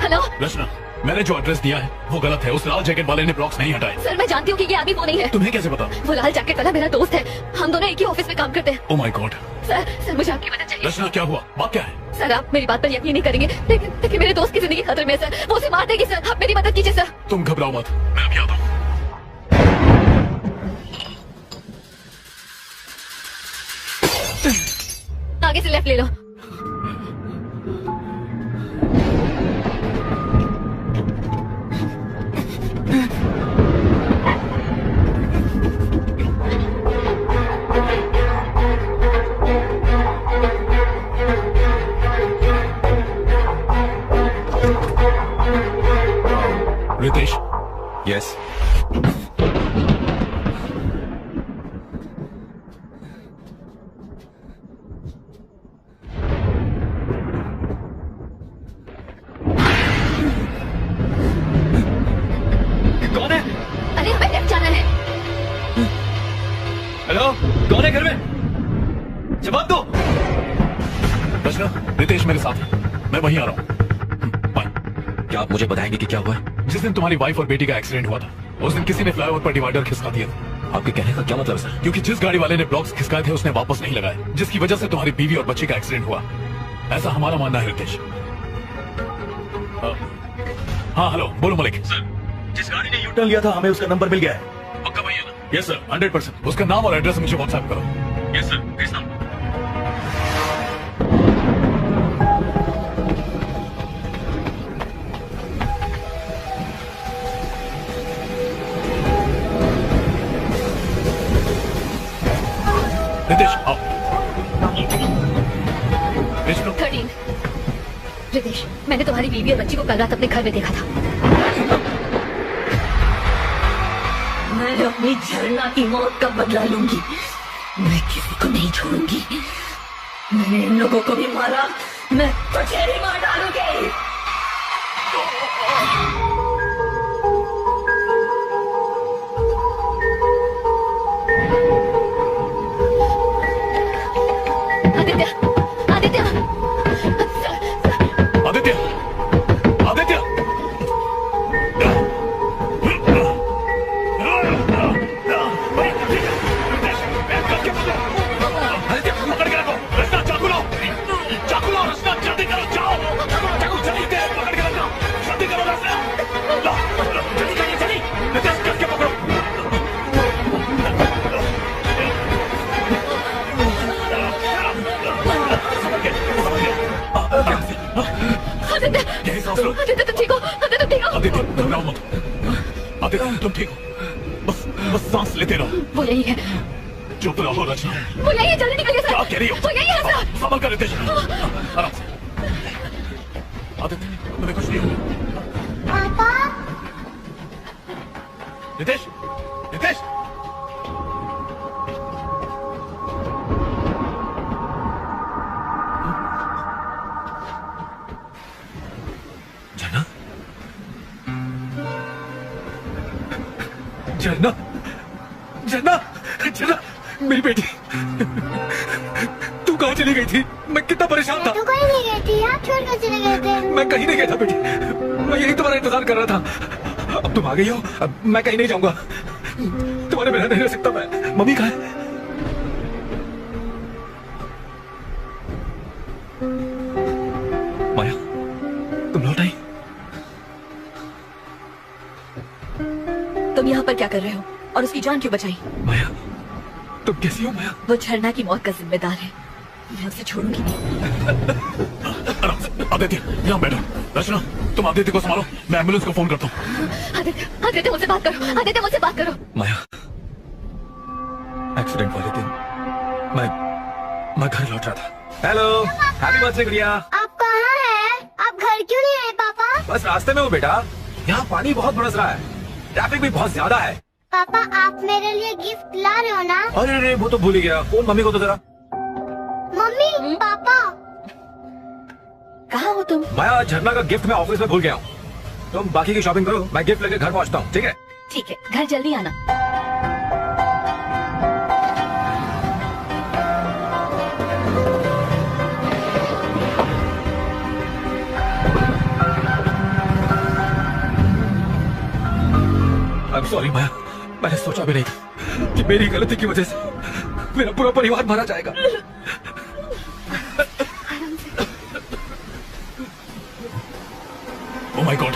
हेलो। रचना, मैंने जो एड्रेस दिया है वो गलत है। उस लाल जैकेट वाले ने ब्लॉक्स नहीं हटाए। सर मैं जानती हूँ कि ये आदमी वो नहीं है। तुम्हें कैसे पता? वो लाल जैकेट वाला मेरा दोस्त है, हम दोनों एक ही ऑफिस में काम करते हैं। Oh my God. सर मुझे आपकी मदद चाहिए। रचना, क्या हुआ? बात क्या है? सर आप मेरी बात पर यकीन नहीं करेंगे, लेकिन मेरे दोस्त की जिंदगी खतरे में है सर। वो उसे मार देगी सर, आप मेरी मदद कीजिए सर। तुम घबराओ मत, मैं अभी आता हूँ। आगे से लेफ्ट ले लो। रितेश। यस। कौन है? अरे हमें लेफ्ट जाना है। हेलो, कौन है घर में? जवाब दो। रचना, रितेश मेरे साथ है, मैं वहीं आ रहा हूँ। क्या आप मुझे बताएंगे कि क्या हुआ है? जिस दिन तुम्हारी वाइफ और बेटी का एक्सीडेंट हुआ था, उस दिन किसी ने फ्लाईओवर पर डिवाइडर खिसका दिया था। आपके कहने का क्या मतलब सर? क्योंकि जिस गाड़ी वाले ने ब्लॉक्स खिसकाए थे उसने वापस नहीं लगाए, जिसकी वजह से तुम्हारी बीवी और बच्चे का एक्सीडेंट हुआ। ऐसा हमारा मानना है रितेश। हाँ हेलो, बोलो मलिक। सर, जिस गाड़ी ने यू टर्न लिया था हमें उसका नंबर मिल गया है। पक्का भैया? Yes sir, 100%। उसका नाम और एड्रेस मुझे व्हाट्सएप करो। यस सर, भेजता हूं। नितेश आओ। 13। रितेश, मैंने तुम्हारी बीवी और बच्ची को कल रात अपने घर में देखा था। मैं अपनी झरना की मौत का बदला लूंगी। मैं किसी को नहीं छोड़ूंगी। मैंने इन लोगों को भी मारा, मैं तुझे भी मार डालूंगी। आदित्य, आदित्य, आदित्य, आदित्य, आदित्य पकड़ के रखो। रचना चाकू लाओ, चाकू लाओ। रचना जल्दी करो, जाओ। चाकू जल्दी दे, पकड़ के रखना। जल्दी करो रचना, ला, जल्दी जल्दी जल्दी। नितेश कस के पकड़ो। आदित्य तुम ठीक हो? आदित्य तुम ठीक हो? आदित्य घबराओ मत। आदित्य तुम ठीक हो? बस सांस लेते रहो। वो यही है। चुप रहो रचना। वो यही है, जल्दी निकलिए सर। क्या कह रही हो? वो यही है सर। संभल कर नितेश, आराम से। आदित्य तुम्हें कुछ नहीं होगा। पापा नितेश, नितेश। झरना, झरना, झरना, झरना, मेरी बेटी, तू कहाँ चली गई थी? मैं कितना परेशान था। तो कहीं नहीं गई थी, आप छोड़ कर चले गए थे। मैं कहीं नहीं गया था बेटी, मैं यही तुम्हारा इंतजार कर रहा था। अब तुम आ गई हो, अब मैं कहीं नहीं जाऊंगा। तुम्हारे बिना नहीं रह सकता मैं। मम्मी कहाँ है? माया, तुम लौट आई? तुम यहाँ पर क्या कर रहे हो और उसकी जान क्यों बचाई? माया, तुम कैसी हो माया? वो झरना की मौत का जिम्मेदार है, मैं उसे छोड़ूंगी नहीं। आदित्य यहाँ बैठो। रचना तुम आदित्य को संभालो, मैं एम्बुलेंस को फोन करता हूँ। आदित्य, आदित्य मुझसे बात करो। आदित्य मुझसे बात करो। माया, एक्सीडेंट वाले दिन मैं घर लौट रहा था। हेलो, हैप्पी बर्थडे गुड़िया। आप कहाँ हैं? आप घर क्यों नहीं आए पापा? बस रास्ते में हूँ बेटा, यहाँ पानी बहुत बरस रहा है, ट्रैफिक भी बहुत ज्यादा है। पापा आप मेरे लिए गिफ्ट ला रहे हो ना? अरे अरे वो तो भूल ही गया, फोन मम्मी को तो जरा। मम्मी पापा कहाँ हो तुम? माया, झरना का गिफ्ट मैं ऑफिस में भूल गया हूँ। तुम बाकी की शॉपिंग करो, मैं गिफ्ट लेके घर पहुँचता हूँ, ठीक है? ठीक है, घर जल्दी आना। I'm sorry माया, मैंने सोचा भी नहीं था कि मेरी गलती की वजह से मेरा पूरा परिवार मारा जाएगा। Oh my God!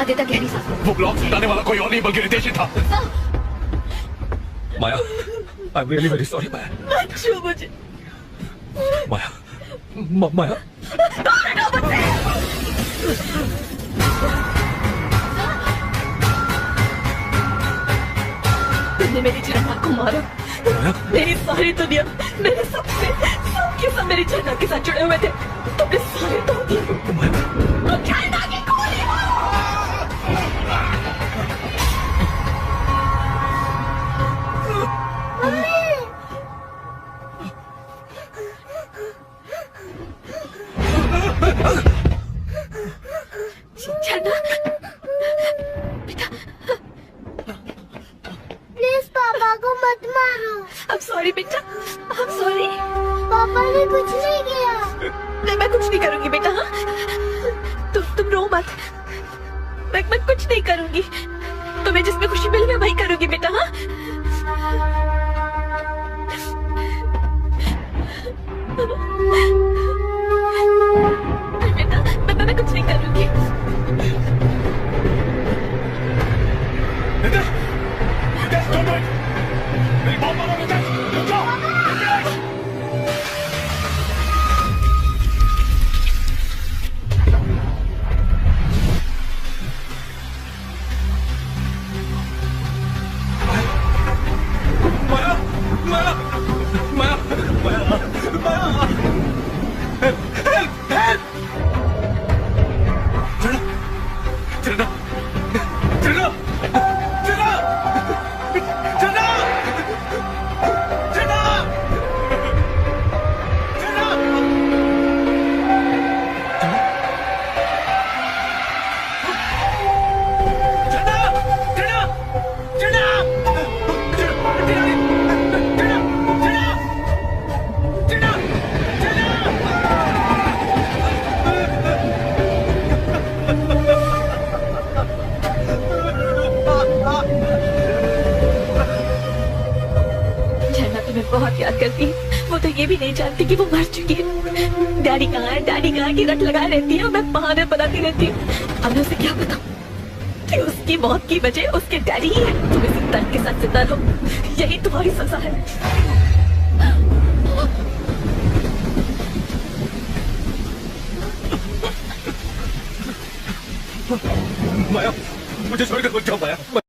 आदित्य गहरी सांस लो। वो ब्लॉक हटाने वाला कोई और नहीं बल्कि रितेश ही था। माया, I'm really very sorry माया। अच्छा मुझे। माया, माया। तुमने मेरी झरना को मारा। मेरी सारी दुनिया, मेरे सपने, सबके सब मेरी झरना के साथ जुड़े हुए थे। तुमने सारे तोड़ दिए। झरना की गोली झरना, बेटा, प्लीज पापा को मत मारो। I'm sorry बेटा, I'm sorry। पापा ने कुछ नहीं किया। मैं कुछ नहीं करूंगी बेटा। हाँ? तुम रो मत। मैं कुछ नहीं करूंगी। तुम्हें जिसमें खुशी मिले मैं वही करूंगी बेटा। हाँ? बेटा, मैं कुछ नहीं करूंगी। Nitesh, Nitesh, don't do it। मेरी बात मानो नितेश, रुक जाओ। माया, माया, बहुत याद करती है। वो तो ये भी नहीं जानती कि वो मर चुकी है। डैडी कहाँ है, डैडी कहाँ है की रट लगाए रहती है और मैं बहाने बनाती रहती हूँ। अब मैं उसे क्या बताऊँ कि उसकी मौत की वजह उसके डैडी ही है। तुम इसी दर्द के साथ जिंदा रहो, यही तुम्हारी सजा है। माया, मुझे छोड़कर मत जाओ माया।